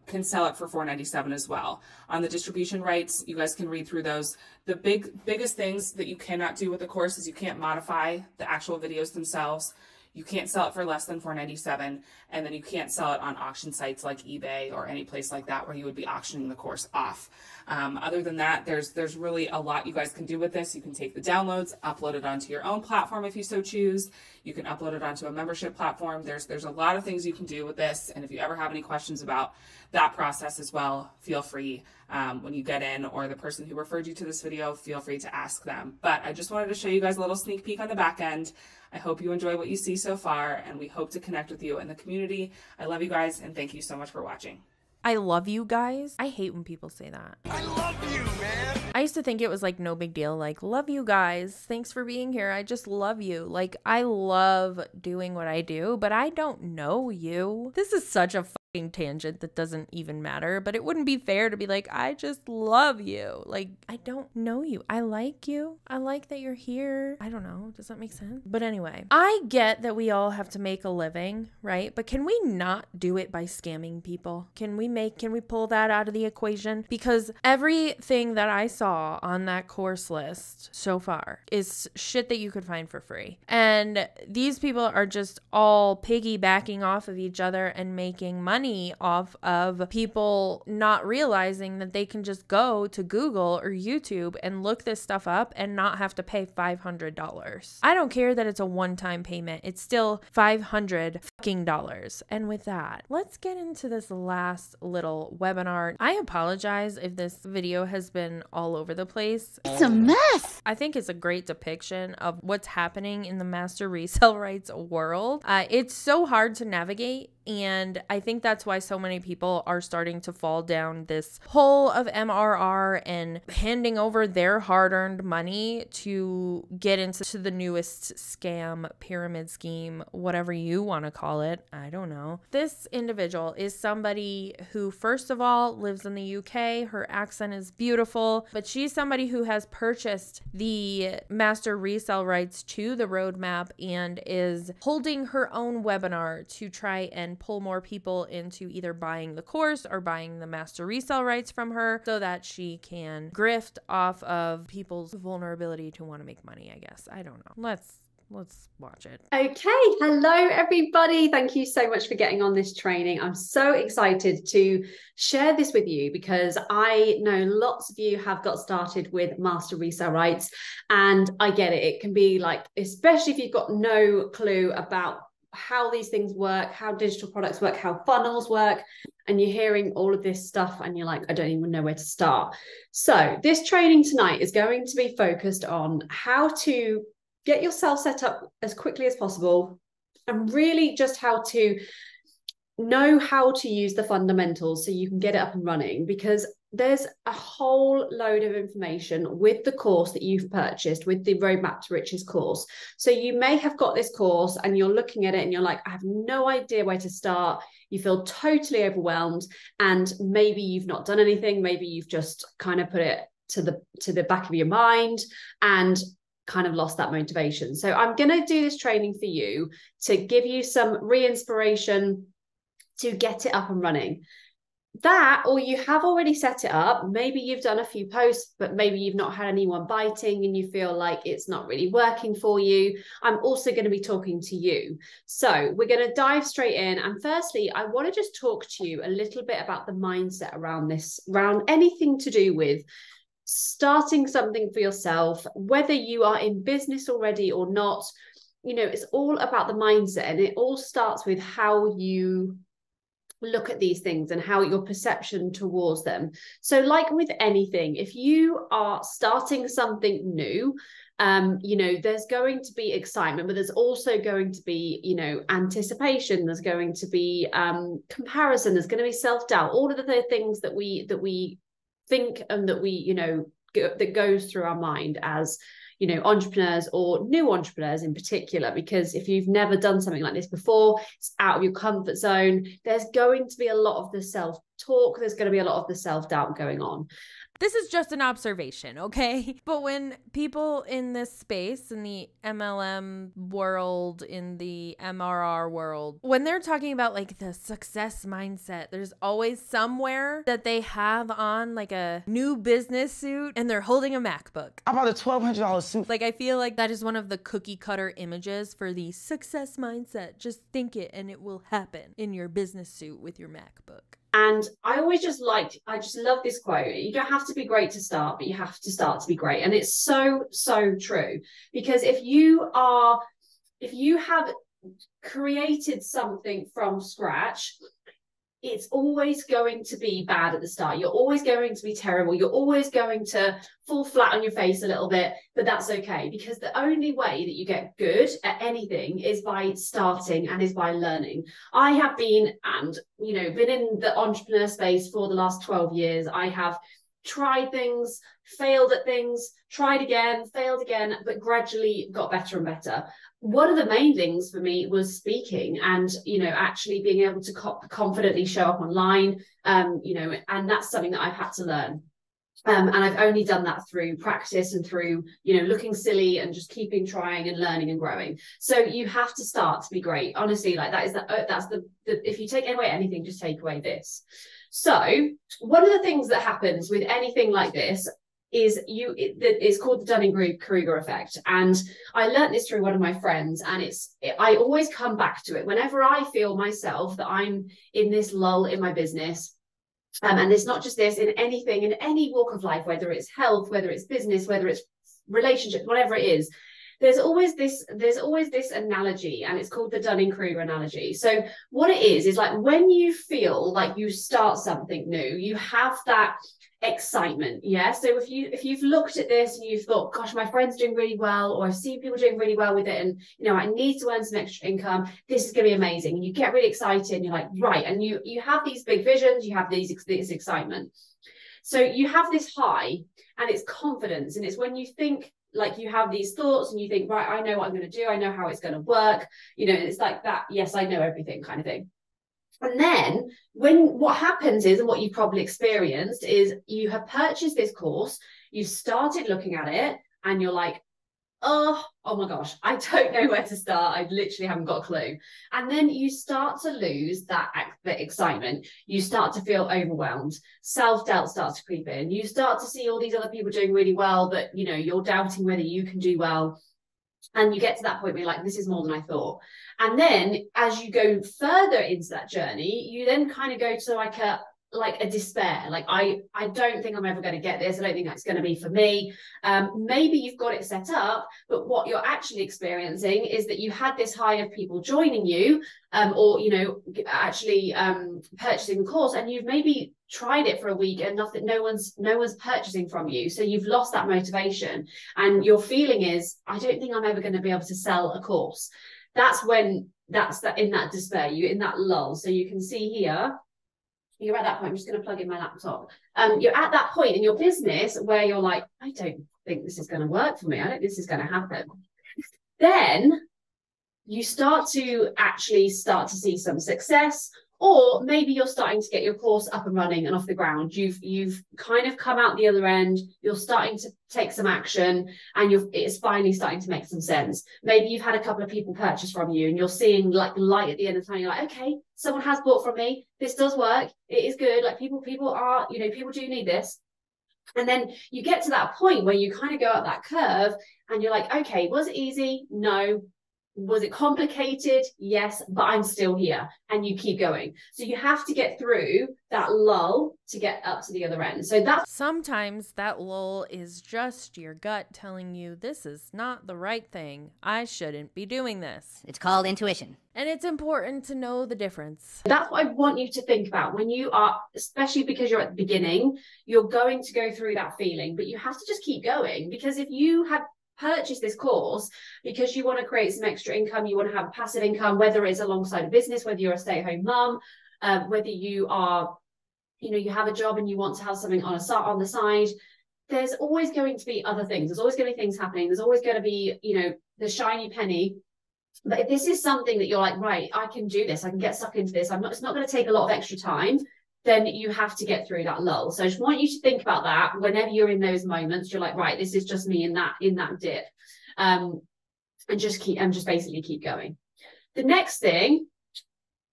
[SPEAKER 4] can sell it for $497 as well. On the distribution rights, you guys can read through those. The biggest things that you cannot do with the course is you can't modify the actual videos themselves. You can't sell it for less than $497, and then you can't sell it on auction sites like eBay or any place like that where you would be auctioning the course off. Other than that, there's really a lot you guys can do with this. You can take the downloads, upload it onto your own platform if you so choose. You can upload it onto a membership platform. There's a lot of things you can do with this, and if you ever have any questions about that process as well, feel free when you get in, or the person who referred you to this video, feel free to ask them. But I just wanted to show you guys a little sneak peek on the back end. I hope you enjoy what you see so far, and we hope to connect with you in the community. I love you guys, and thank you so much for watching.
[SPEAKER 1] I love you guys. I hate when people say that.
[SPEAKER 5] I love you, man.
[SPEAKER 1] I used to think it was like no big deal. Like, love you guys. Thanks for being here. I just love you. Like, I love doing what I do, but I don't know you. This is such a fucking tangent that doesn't even matter, but it wouldn't be fair to be like, I just love you. Like, I don't know you. I like you. I like that you're here. I don't know. Does that make sense? But anyway, I get that we all have to make a living, right? But can we not do it by scamming people? Can we pull that out of the equation? Because everything that I saw on that course list so far is shit that you could find for free. And these people are just all piggybacking off of each other and making money off of people not realizing that they can just go to Google or YouTube and look this stuff up and not have to pay $500. I don't care that it's a one-time payment. It's still $500 fucking dollars. And with that, let's get into this last little webinar. I apologize if this video has been all over the place.
[SPEAKER 3] It's a mess.
[SPEAKER 1] I think it's a great depiction of what's happening in the Master Resell Rights world. It's so hard to navigate, and I think that's why so many people are starting to fall down this hole of MRR and handing over their hard-earned money to get into the newest scam, pyramid scheme, whatever you want to call it. I don't know. This individual is somebody who, first of all, lives in the UK. Her accent is beautiful, but she's somebody who has purchased the Master Resell Rights to the Roadmap and is holding her own webinar to try and pull more people into either buying the course or buying the Master Resell Rights from her so that she can grift off of people's vulnerability to want to make money, I guess. I don't know. Let's let's watch it.
[SPEAKER 7] Okay, hello everybody. Thank you so much for getting on this training. I'm so excited to share this with you because I know lots of you have got started with Master Resell Rights, and I get it. It can be like, especially if you've got no clue about how these things work, how digital products work, how funnels work, and you're hearing all of this stuff and you're like, I don't even know where to start. So this training tonight is going to be focused on how to get yourself set up as quickly as possible, and really just how to know how to use the fundamentals so you can get it up and running, because there's a whole load of information with the course that you've purchased, with the Roadmap to Riches course. So you may have got this course and you're looking at it and you're like, I have no idea where to start. You feel totally overwhelmed, and maybe you've not done anything. Maybe you've just kind of put it to the back of your mind and kind of lost that motivation. So I'm going to do this training for you to give you some re-inspiration to get it up and running. That, or you have already set it up, maybe you've done a few posts, but maybe you've not had anyone biting and you feel like it's not really working for you. I'm also going to be talking to you. So we're going to dive straight in. And firstly, I want to just talk to you a little bit about the mindset around this, around anything to do with starting something for yourself, whether you are in business already or not. You know, it's all about the mindset, and it all starts with how you look at these things and how your perception towards them. So like with anything, if you are starting something new, you know, there's going to be excitement, but there's also going to be, you know, anticipation. There's going to be comparison. There's going to be self-doubt. All of the things that we think and that we, you know, that goes through our mind as, you know, entrepreneurs or new entrepreneurs in particular, because if you've never done something like this before, it's out of your comfort zone. There's going to be a lot of the self-talk. There's going to be a lot of the self-doubt going on.
[SPEAKER 1] This is just an observation, okay? But when people in this space, in the MLM world, in the MRR world, when they're talking about like the success mindset, there's always somewhere that they have on like a new business suit and they're holding a MacBook.
[SPEAKER 2] I bought a $1,200 suit.
[SPEAKER 1] Like, I feel like that is one of the cookie cutter images for the success mindset. Just think it and it will happen in your business suit with your MacBook.
[SPEAKER 7] And I just love this quote. You don't have to be great to start, but you have to start to be great. And it's so, so true. Because if you have created something from scratch, it's always going to be bad at the start. You're always going to be terrible. You're always going to fall flat on your face a little bit, but that's okay, because the only way that you get good at anything is by starting and is by learning. I have been in the entrepreneur space for the last 12 years. I have tried things, failed at things, tried again, failed again, but gradually got better and better. One of the main things for me was speaking and, you know, actually being able to confidently show up online, and that's something that I've had to learn. And I've only done that through practice and through, you know, looking silly and just keeping trying and learning and growing. So you have to start to be great. Honestly, like that's the if you take away anything, just take away this. So one of the things that happens with anything like this is it's called the Dunning-Kruger effect. And I learned this through one of my friends, and I always come back to it whenever I feel myself that I'm in this lull in my business. And it's not just this, in anything, in any walk of life, whether it's health, whether it's business, whether it's relationships, whatever it is, there's always this analogy, and it's called the Dunning-Kruger analogy. So what it is like when you feel like you start something new, you have that excitement. Yeah. So if you've looked at this and you've thought, gosh, my friend's doing really well, or I've seen people doing really well with it, and you know, I need to earn some extra income, this is gonna be amazing. And you get really excited and you're like, right, and you have these big visions, you have this excitement. So you have this high, and it's confidence, and it's when you think, like, you have these thoughts and you think, right, I know what I'm going to do, I know how it's going to work, you know, it's like that, yes, I know everything kind of thing. And then what happens is, and what you've probably experienced is, you have purchased this course, you've started looking at it, and you're like, oh my gosh, I don't know where to start. I literally haven't got a clue. And then you start to lose that excitement. You start to feel overwhelmed. Self-doubt starts to creep in. You start to see all these other people doing really well, but you know, you're doubting whether you can do well. And you get to that point where you're like, this is more than I thought. And then as you go further into that journey, you then kind of go to like a despair. Like, I don't think I'm ever going to get this. I don't think that's going to be for me. Maybe you've got it set up, but what you're actually experiencing is that you had this high of people joining you, or, you know, actually purchasing the course, and you've maybe tried it for a week and no one's purchasing from you. So you've lost that motivation, and your feeling is, I don't think I'm ever going to be able to sell a course. That's when in that despair, you're in that lull. So you can see here, you're at that point. I'm just going to plug in my laptop. You're at that point in your business where you're like, I don't think this is going to work for me. I don't think this is going to happen. Then you start to see some success, or maybe you're starting to get your course up and running and off the ground. You've kind of come out the other end. You're starting to take some action, and it's finally starting to make some sense. Maybe you've had a couple of people purchase from you, and you're seeing like the light at the end of the tunnel. You're like, okay, someone has bought from me. This does work. It is good. Like people are, you know, people do need this. And then you get to that point where you kind of go up that curve, and you're like, okay, was it easy? No. Was it complicated? Yes, but I'm still here, and you keep going. So you have to get through that lull to get up to the other end. So that's
[SPEAKER 1] sometimes that lull is just your gut telling you this is not the right thing. I shouldn't be doing this.
[SPEAKER 8] It's called intuition.
[SPEAKER 1] And it's important to know the difference.
[SPEAKER 7] That's what I want you to think about when you are, especially because you're at the beginning, you're going to go through that feeling, but you have to just keep going. Because if you have purchase this course because you want to create some extra income, you want to have a passive income, whether it's alongside a business, whether you're a stay-at-home mum, whether you are, you know, you have a job and you want to have something on the side, there's always going to be other things. There's always going to be things happening. There's always going to be, you know, the shiny penny. But if this is something that you're like, right, I can do this, I can get stuck into this, it's not going to take a lot of extra time, then you have to get through that lull. So I just want you to think about that whenever you're in those moments. You're like, right, this is just me in that dip, and just basically keep going. The next thing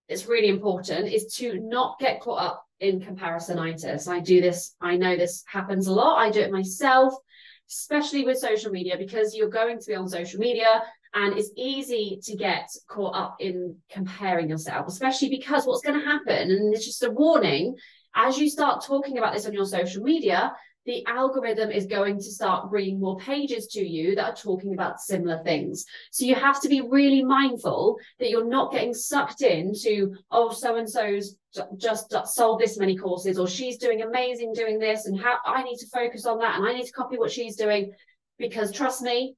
[SPEAKER 7] that's really important is to not get caught up in comparisonitis. I know this happens a lot. I do it myself, especially with social media, because you're going to be on social media and it's easy to get caught up in comparing yourself, especially because what's going to happen, and it's just a warning, as you start talking about this on your social media, the algorithm is going to start bringing more pages to you that are talking about similar things. So you have to be really mindful that you're not getting sucked into, oh, so-and-so's just sold this many courses, or she's doing amazing doing this, and how I need to focus on that, and I need to copy what she's doing, because trust me,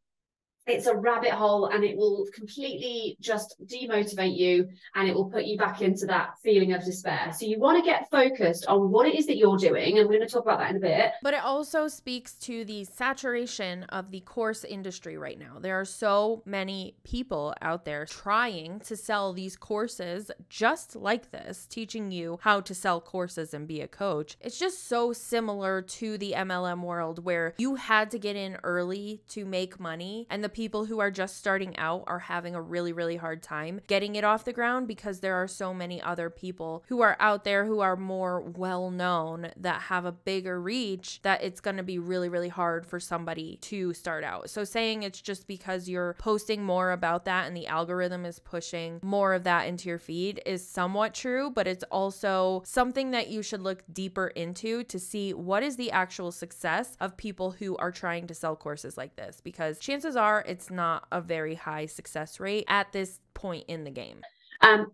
[SPEAKER 7] it's a rabbit hole, and it will completely just demotivate you, and it will put you back into that feeling of despair. So you want to get focused on what it is that you're doing, and we're going to talk about that in a bit.
[SPEAKER 1] But it also speaks to the saturation of the course industry right now. There are so many people out there trying to sell these courses just like this, teaching you how to sell courses and be a coach. It's just so similar to the MLM world, where you had to get in early to make money, and the people who are just starting out are having a really, really hard time getting it off the ground, because there are so many other people who are out there who are more well-known, that have a bigger reach, that it's going to be really, really hard for somebody to start out. So saying it's just because you're posting more about that and the algorithm is pushing more of that into your feed is somewhat true, but it's also something that you should look deeper into to see what is the actual success of people who are trying to sell courses like this, because chances are it's not a very high success rate at this point in the game.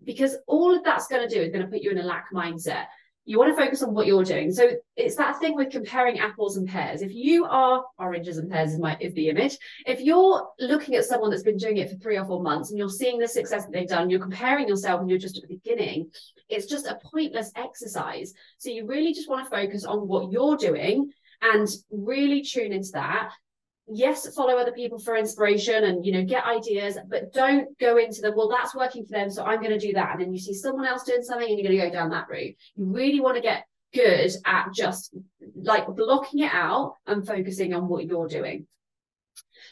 [SPEAKER 7] Because all of that's going to do is going to put you in a lack mindset. You want to focus on what you're doing. So it's that thing with comparing apples and pears. If you are oranges and pears is the image. If you're looking at someone that's been doing it for 3 or 4 months and you're seeing the success that they've done, you're comparing yourself and you're just at the beginning, it's just a pointless exercise. So you really just want to focus on what you're doing and really tune into that. Yes, follow other people for inspiration and, you know, get ideas, but don't go into the, well, that's working for them, so I'm going to do that. And then you see someone else doing something and you're going to go down that route. You really want to get good at just like blocking it out and focusing on what you're doing.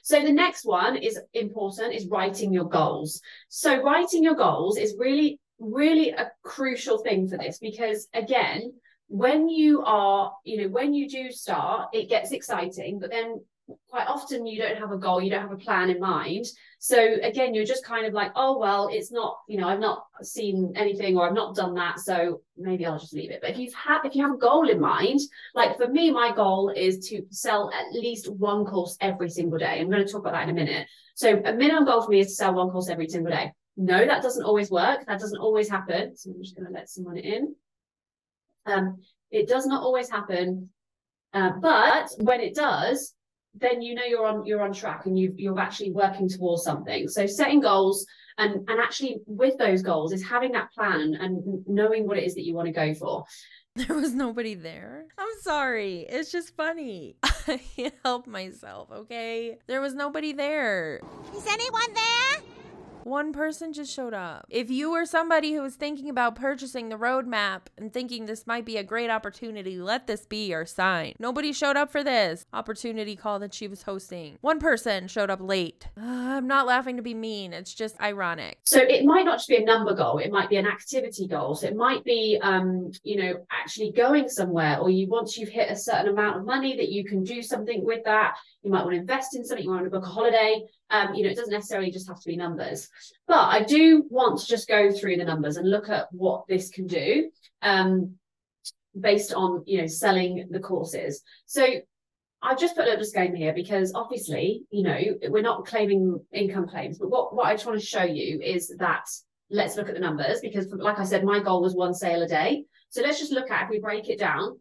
[SPEAKER 7] So the next one is important, is writing your goals. So writing your goals is really, really a crucial thing for this, because again, when you are, you know, when you do start, it gets exciting, but then quite often you don't have a goal, you don't have a plan in mind. So again, you're just kind of like, oh, well, it's not, I've not seen anything, or I've not done that, so maybe I'll just leave it. But if you have a goal in mind, like for me, my goal is to sell at least one course every single day. I'm going to talk about that in a minute. So a minimum goal for me is to sell one course every single day. No, that doesn't always work. That doesn't always happen. So I'm just going to let someone in. It does not always happen. But when it does, then you're on track, and you're actually working towards something. So setting goals and actually with those goals is having that plan and knowing what it is that you want to go for.
[SPEAKER 1] There was nobody there. I'm sorry. It's just funny. I can't help myself, okay? There was nobody there.
[SPEAKER 3] Is anyone there?
[SPEAKER 1] One person just showed up. If you were somebody who was thinking about purchasing the roadmap and thinking this might be a great opportunity, let this be your sign. Nobody showed up for this opportunity call that she was hosting. One person showed up late. I'm not laughing to be mean. It's just ironic.
[SPEAKER 7] So it might not just be a number goal. It might be an activity goal. So it might be, actually going somewhere, or once you've hit a certain amount of money that you can do something with that. You might want to invest in something. You want to book a holiday. It doesn't necessarily just have to be numbers. But I do want to just go through the numbers and look at what this can do based on, selling the courses. So I've just put a disclaimer here because obviously, we're not claiming income claims. But what I just want to show you is that let's look at the numbers, because like I said, my goal was one sale a day. So let's just look at, if we break it down,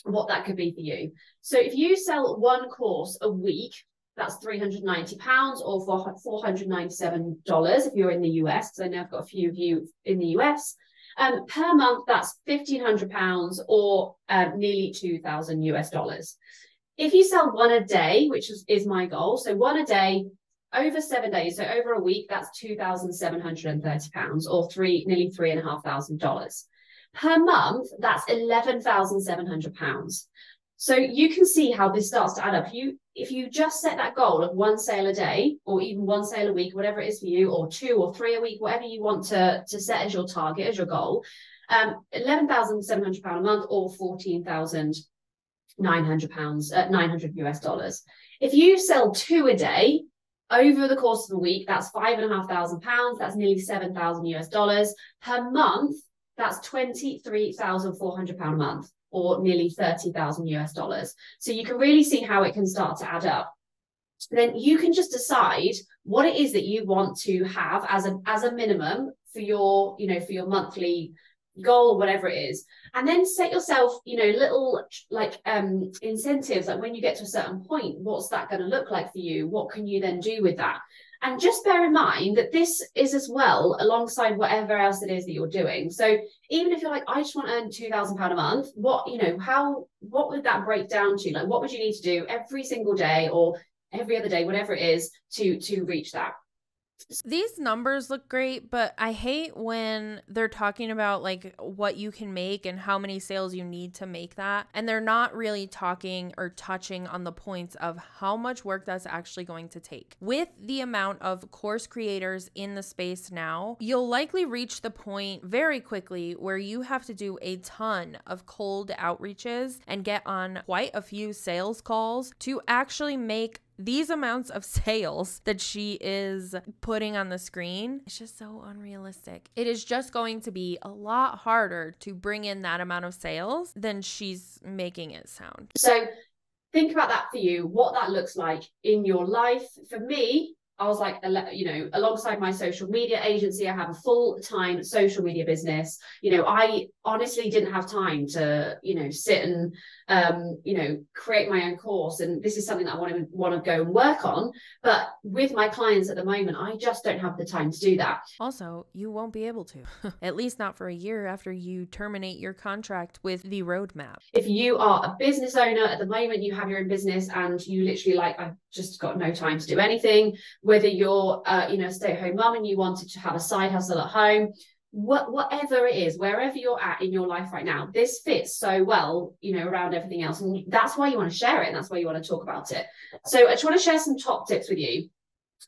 [SPEAKER 7] what that could be for you. So if you sell one course a week, that's £390 or for $497 if you're in the US, because I know I've got a few of you in the US. Per month, that's £1,500 or nearly $2,000 US. If you sell one a day, which is my goal, so one a day over 7 days, so over a week, that's £2,730 or nearly $3,500. Per month, that's £11,700. So you can see how this starts to add up. If you just set that goal of one sale a day, or even one sale a week, whatever it is for you, or 2 or 3 a week, whatever you want to set as your target, as your goal, £11,700 a month or £14,900, $900 US. If you sell 2 a day, over the course of a week, that's £5,500. That's nearly $7,000 US. Per month, that's £23,400 a month, or nearly $30,000 US. So you can really see how it can start to add up. Then you can just decide what it is that you want to have as a minimum for your, for your monthly goal or whatever it is. And then set yourself, little incentives, like when you get to a certain point, what's that going to look like for you? What can you then do with that? And just bear in mind that this is as well alongside whatever else it is that you're doing. So even if you're like, I just want to earn £2,000 a month, what would that break down to? Like, what would you need to do every single day or every other day, whatever it is, to reach that?
[SPEAKER 1] These numbers look great, but I hate when they're talking about like what you can make and how many sales you need to make that. And they're not really talking or touching on the points of how much work that's actually going to take. With the amount of course creators in the space now, you'll likely reach the point very quickly where you have to do a ton of cold outreaches and get on quite a few sales calls to actually make these amounts of sales that she is putting on the screen. It's just so unrealistic. It is just going to be a lot harder to bring in that amount of sales than she's making it sound.
[SPEAKER 7] So think about that for you, what that looks like in your life. For me, I was like, alongside my social media agency, I have a full-time social media business. I honestly didn't have time to, sit and, create my own course. And this is something that I want to go and work on. But with my clients at the moment, I just don't have the time to do that.
[SPEAKER 1] Also, you won't be able to, at least not for a year after you terminate your contract with the roadmap.
[SPEAKER 7] If you are a business owner at the moment, you have your own business and you literally I've just got no time to do anything. Whether you're, a stay-at-home mum and you wanted to have a side hustle at home, whatever it is, wherever you're at in your life right now, this fits so well, around everything else. And that's why you want to share it. And that's why you want to talk about it. So I just want to share some top tips with you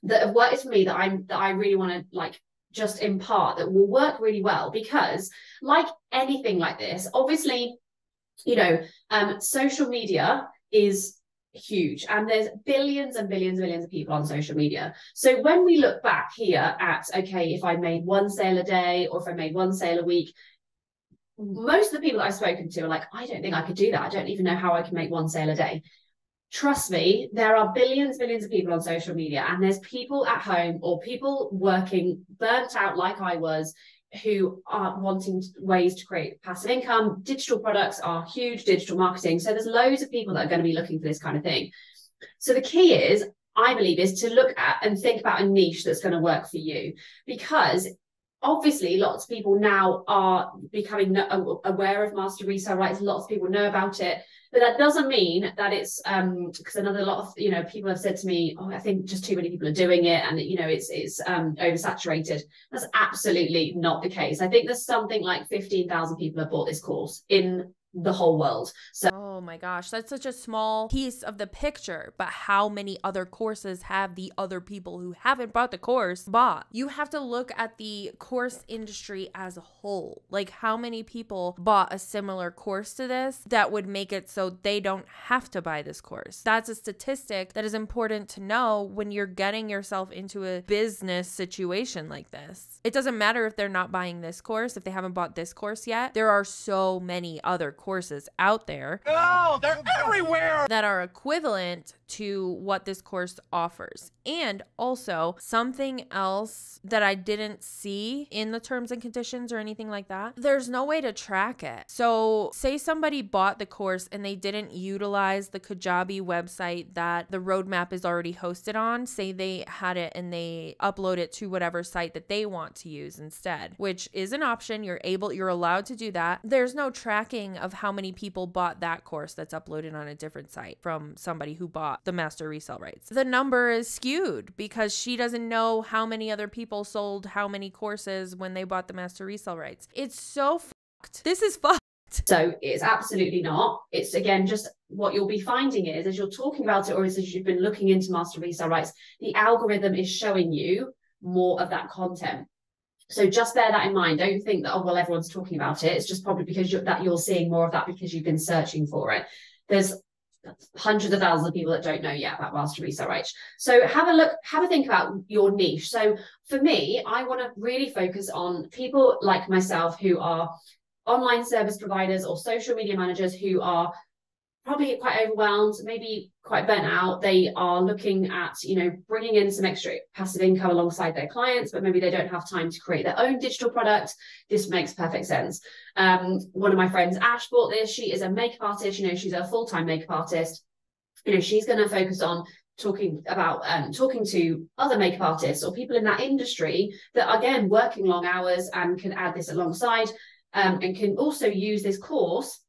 [SPEAKER 7] that have worked for me that I really want to just impart that will work really well, because like anything like this, obviously, social media is huge, and there's billions and billions and billions of people on social media. So when we look back here at, okay, if I made one sale a day or if I made one sale a week, most of the people that I've spoken to are like, I don't think I could do that. I don't even know how I can make one sale a day. Trust me, there are billions of people on social media, and there's people at home or people working burnt out like I was, who are wanting ways to create passive income. Digital products are huge, digital marketing. So there's loads of people that are going to be looking for this kind of thing. So the key is, I believe, is to look at and think about a niche that's going to work for you, because obviously lots of people now are becoming aware of Master Resell Rights. Lots of people know about it, but that doesn't mean that it's because another lot of people have said to me, oh, I think just too many people are doing it, and it's oversaturated. That's absolutely not the case. I think there's something like 15,000 people have bought this course in the whole world. So
[SPEAKER 1] oh my gosh, that's such a small piece of the picture, but how many other courses have the other people who haven't bought the course bought? You have to look at the course industry as a whole. Like, how many people bought a similar course to this that would make it so they don't have to buy this course? That's a statistic that is important to know when you're getting yourself into a business situation like this. It doesn't matter if they're not buying this course, if they haven't bought this course yet. There are so many other courses out there
[SPEAKER 5] They're everywhere!
[SPEAKER 1] that are equivalent to what this course offers. And also, something else that I didn't see in the terms and conditions or anything like that, there's no way to track it. So say somebody bought the course and they didn't utilize the Kajabi website that the roadmap is already hosted on. Say they had it and they upload it to whatever site that they want to use instead, which is an option. You're allowed to do that. There's no tracking of how many people bought that course that's uploaded on a different site from somebody who bought the Master Resell Rights. The number is skewed because she doesn't know how many other people sold how many courses when they bought the Master Resell Rights. It's so fucked. This is fucked.
[SPEAKER 7] So it's absolutely not. It's, again, just what you'll be finding is, as you're talking about it, or as you've been looking into Master Resell Rights, the algorithm is showing you more of that content. So just bear that in mind. Don't think that, oh, well, everyone's talking about it. It's just probably because you're seeing more of that because you've been searching for it. There's hundreds of thousands of people that don't know yet about Master Resell Rights. So have a think about your niche. So for me, I want to really focus on people like myself who are online service providers or social media managers who are probably quite overwhelmed, maybe quite burnt out. They are looking at, bringing in some extra passive income alongside their clients, but maybe they don't have time to create their own digital product. This makes perfect sense. One of my friends, Ash, bought this. She is a makeup artist. She's a full-time makeup artist. She's going to focus on talking to other makeup artists or people in that industry that are, again, working long hours and can add this alongside, and can also use this course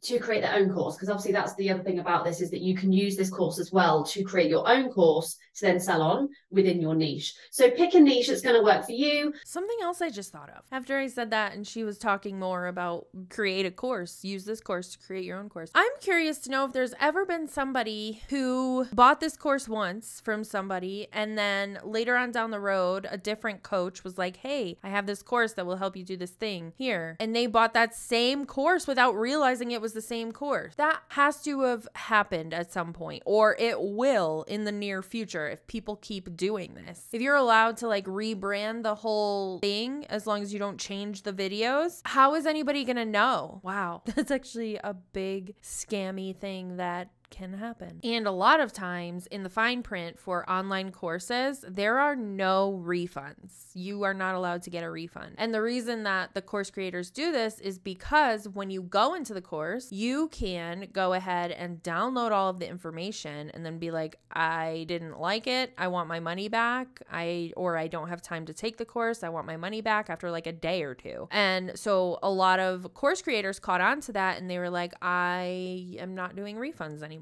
[SPEAKER 7] to create their own course, because obviously that's the other thing about this, is that you can use this course as well to create your own course to then sell on within your niche. So pick a niche that's going to work for you.
[SPEAKER 1] Something else I just thought of after I said that, and she was talking more about create a course, use this course to create your own course. I'm curious to know if there's ever been somebody who bought this course once from somebody, and then later on down the road, a different coach was like, hey, I have this course that will help you do this thing here. And they bought that same course without realizing it was the same course. That has to have happened at some point, or it will in the near future if people keep doing this. If you're allowed to rebrand the whole thing, as long as you don't change the videos, how is anybody gonna know? Wow, that's actually a big scammy thing that can happen. And a lot of times in the fine print for online courses, there are no refunds. You are not allowed to get a refund. And the reason that the course creators do this is because when you go into the course, you can go ahead and download all of the information and then be like, I didn't like it. I want my money back. I don't have time to take the course. I want my money back after a day or two. And so a lot of course creators caught on to that, and they were like, I am not doing refunds anymore.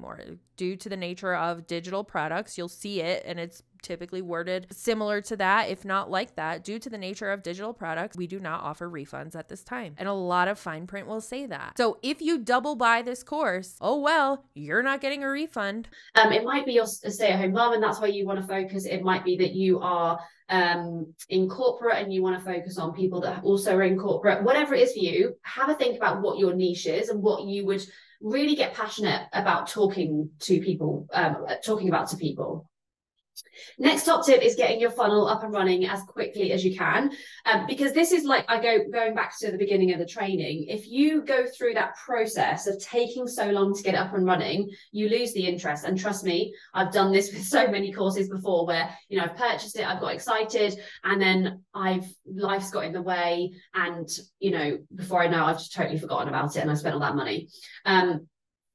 [SPEAKER 1] Due to the nature of digital products, you'll see it and it's typically worded similar to that, if not like that. Due to the nature of digital products, we do not offer refunds at this time. And a lot of fine print will say that. So if you double buy this course, oh well, you're not getting a refund.
[SPEAKER 7] It might be you're a stay-at-home mom and that's where you want to focus. It might be that you are in corporate and you want to focus on people that also are in corporate. Whatever it is for you, have a think about what your niche is and what you would really get passionate about talking to people, talking about to people. Next top tip is getting your funnel up and running as quickly as you can, because this is like going back to the beginning of the training. If you go through that process of taking so long to get it up and running, you lose the interest. And trust me, I've done this with so many courses before where, you know, I've purchased it, I've got excited, and then life's got in the way, and, you know, before I know, I've just totally forgotten about it and I spent all that money.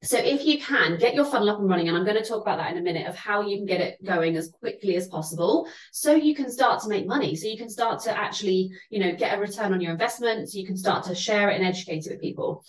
[SPEAKER 7] So if you can get your funnel up and running, and I'm going to talk about that in a minute of how you can get it going as quickly as possible so you can start to make money, so you can start to actually, you know, get a return on your investment, so you can start to share it and educate it with people.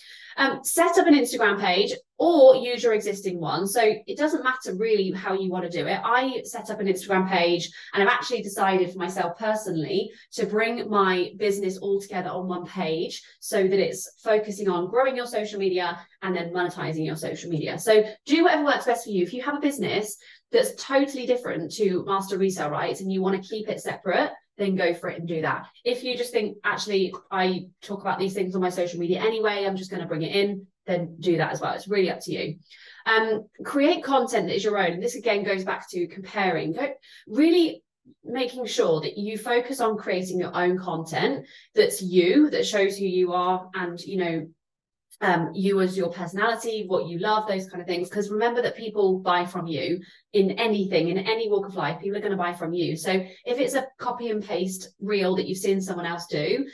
[SPEAKER 7] Set up an Instagram page or use your existing one. So it doesn't matter really how you want to do it. I set up an Instagram page and I've actually decided for myself personally to bring my business all together on one page so that it's focusing on growing your social media and then monetizing your social media. So do whatever works best for you. If you have a business that's totally different to Master Resell Rights and you want to keep it separate, then go for it and do that. If you just think, actually, I talk about these things on my social media anyway, I'm just going to bring it in, then do that as well. It's really up to you. Create content that is your own. This again goes back to comparing. Really making sure that you focus on creating your own content that's you, that shows who you are, and, you know, you as your personality, what you love, those kind of things. Because remember that people buy from you in anything, in any walk of life. People are going to buy from you. So if it's a copy and paste reel that you've seen someone else do,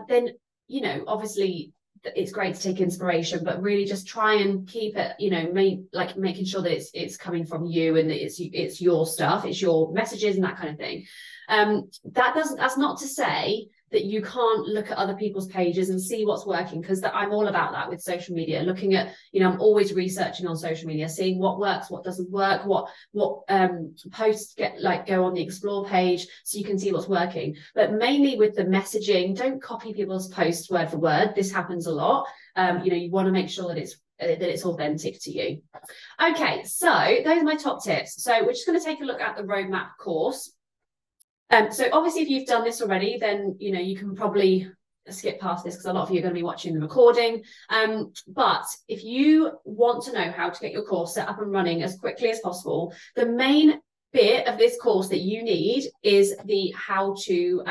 [SPEAKER 7] then, you know, obviously it's great to take inspiration, but really just try and keep it, you know, making sure that it's coming from you and that it's your stuff, it's your messages and that kind of thing. That's not to say that you can't look at other people's pages and see what's working, because I'm all about that with social media, looking at, you know, I'm always researching on social media, seeing what works, what doesn't work, what posts go on the explore page, so you can see what's working. But mainly with the messaging, don't copy people's posts word for word. This happens a lot. You know, you want to make sure that it's authentic to you. Okay, so those are my top tips. So we're just going to take a look at the Roadmap course. So obviously if you've done this already, then, you know, you can probably skip past this because a lot of you are going to be watching the recording. But if you want to know how to get your course set up and running as quickly as possible, the main bit of this course that you need is the how to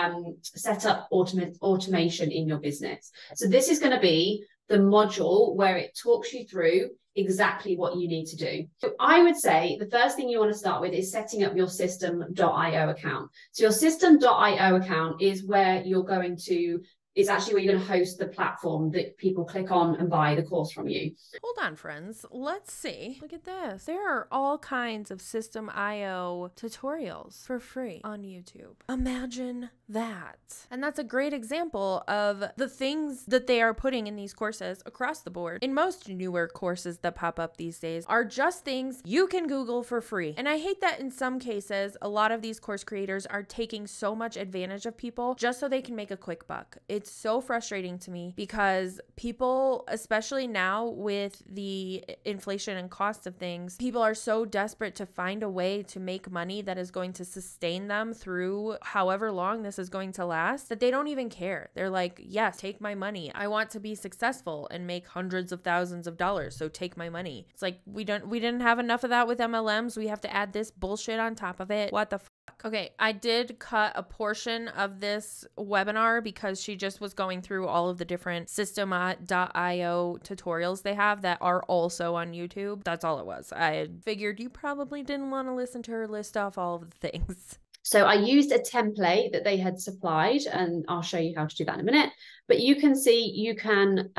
[SPEAKER 7] set up automation in your business. So this is going to be the module where it talks you through exactly what you need to do. So I would say the first thing you want to start with is setting up your system.io account. So your system.io account is where you're going to, it's actually where you're going to host the platform that people click on and buy the course from you.
[SPEAKER 1] Hold on, friends. Let's see. Look at this. There are all kinds of System.io tutorials for free on YouTube. Imagine that. And that's a great example of the things that they are putting in these courses across the board. In most newer courses that pop up these days are just things you can Google for free. And I hate that in some cases, a lot of these course creators are taking so much advantage of people just so they can make a quick buck. It's so frustrating to me because people, especially now with the inflation and cost of things, people are so desperate to find a way to make money that is going to sustain them through however long this is going to last that they don't even care. They're like, yes, take my money. I want to be successful and make hundreds of thousands of dollars, so take my money. It's like we didn't have enough of that with MLMs. We have to add this bullshit on top of it. What the fuck? Okay, I did cut a portion of this webinar because she just was going through all of the different System.io tutorials they have that are also on YouTube. That's all it was. I figured you probably didn't want to listen to her list off all of the things.
[SPEAKER 7] So I used a template that they had supplied, and I'll show you how to do that in a minute. But you can see you can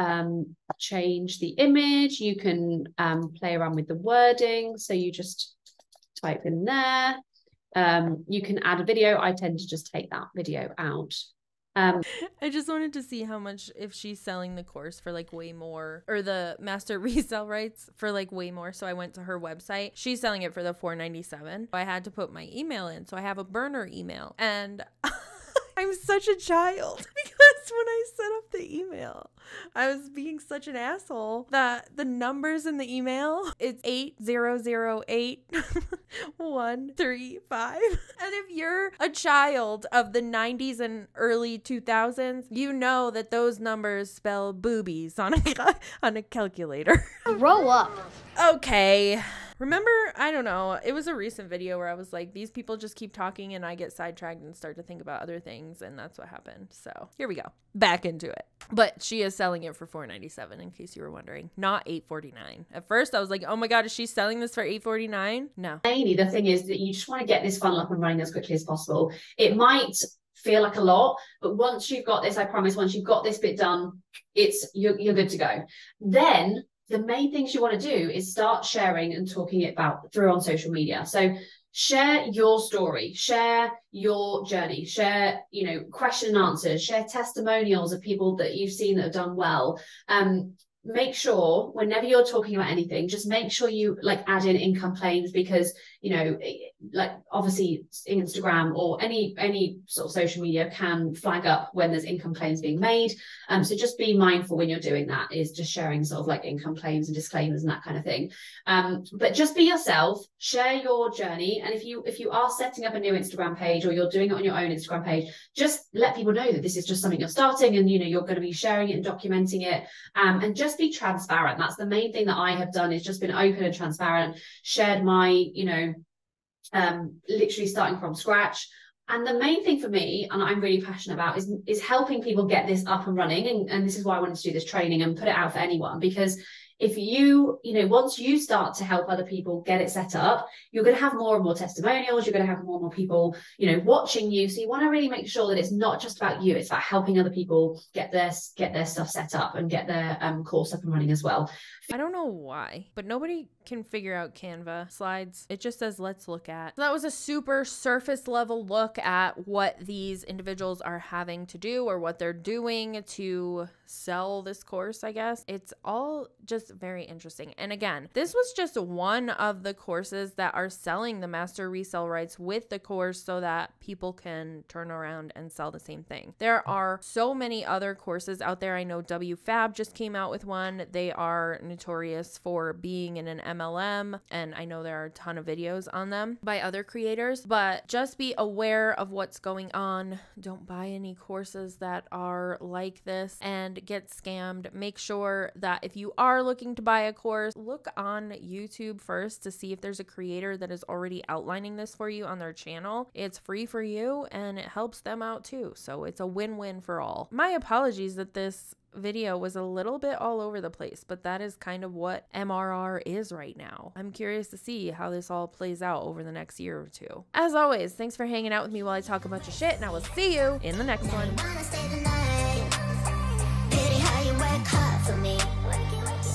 [SPEAKER 7] change the image. You can play around with the wording. So you just type in there. You can add a video. I tend to just take that video out.
[SPEAKER 1] I just wanted to see how much, if she's selling the course for like way more, or the Master Resell Rights for like way more. So I went to her website. She's selling it for the $4.97. I had to put my email in. So I have a burner email, and I'm such a child because when I set up the email, I was being such an asshole that the numbers in the email, it's 8008135. And if you're a child of the 90s and early 2000s, you know that those numbers spell boobies on a calculator.
[SPEAKER 3] Grow up.
[SPEAKER 1] Okay. Remember, I don't know, it was a recent video where I was like, these people just keep talking and I get sidetracked and start to think about other things, and that's what happened. So here we go. Back into it. But she is selling it for $4.97, in case you were wondering, not $8.49. At first I was like, oh my God, is she selling this for $8.49? No.
[SPEAKER 7] Mainly the thing is that you just want to get this funnel up and running as quickly as possible. It feel like a lot, but once you've got this, I promise, once you've got this bit done, you're good to go. Then the main things you want to do is start sharing and talking it about through on social media. So share your story, share your journey, share, question and answers, share testimonials of people that you've seen that have done well. Make sure whenever you're talking about anything, just make sure you add in income claims, because obviously Instagram or any sort of social media can flag up when there's income claims being made. So just be mindful when you're doing that, is just sharing sort of income claims and disclaimers and that kind of thing. But just be yourself, share your journey. And if you are setting up a new Instagram page, or you're doing it on your own Instagram page, just let people know that this is just something you're starting, and you're going to be sharing it and documenting it, and just be transparent. That's the main thing that I have done, is just been open and transparent, shared my literally starting from scratch. And the main thing for me, and I'm really passionate about, is helping people get this up and running. And this is why I wanted to do this training and put it out for anyone, because if once you start to help other people get it set up, you're going to have more and more testimonials, you're going to have more and more people, watching you. So you want to really make sure that it's not just about you, it's about helping other people get their stuff set up and get their course up and running as well.
[SPEAKER 1] I don't know why, but nobody can figure out Canva slides. It just says, let's look at. So that was a super surface level look at what these individuals are having to do, or what they're doing to sell this course, I guess. It's all just very interesting. And again, this was just one of the courses that are selling the Master Resell Rights with the course, so that people can turn around and sell the same thing. There are so many other courses out there. I know WFab just came out with one. They are notorious for being in an MLM, and I know there are a ton of videos on them by other creators, but just be aware of what's going on. Don't buy any courses that are like this and get scammed. Make sure that if you are looking to buy a course, look on YouTube first to see if there's a creator that is already outlining this for you on their channel. It's free for you and it helps them out too. So it's a win-win for all. My apologies that this video was a little bit all over the place, but that is kind of what MRR is right now. I'm curious to see how this all plays out over the next year or two. As always, thanks for hanging out with me while I talk a bunch of shit, and I will see you in the next one.
[SPEAKER 3] Pity how you work hard for me,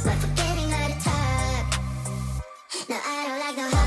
[SPEAKER 3] but forgetting all the time. No, I don't like no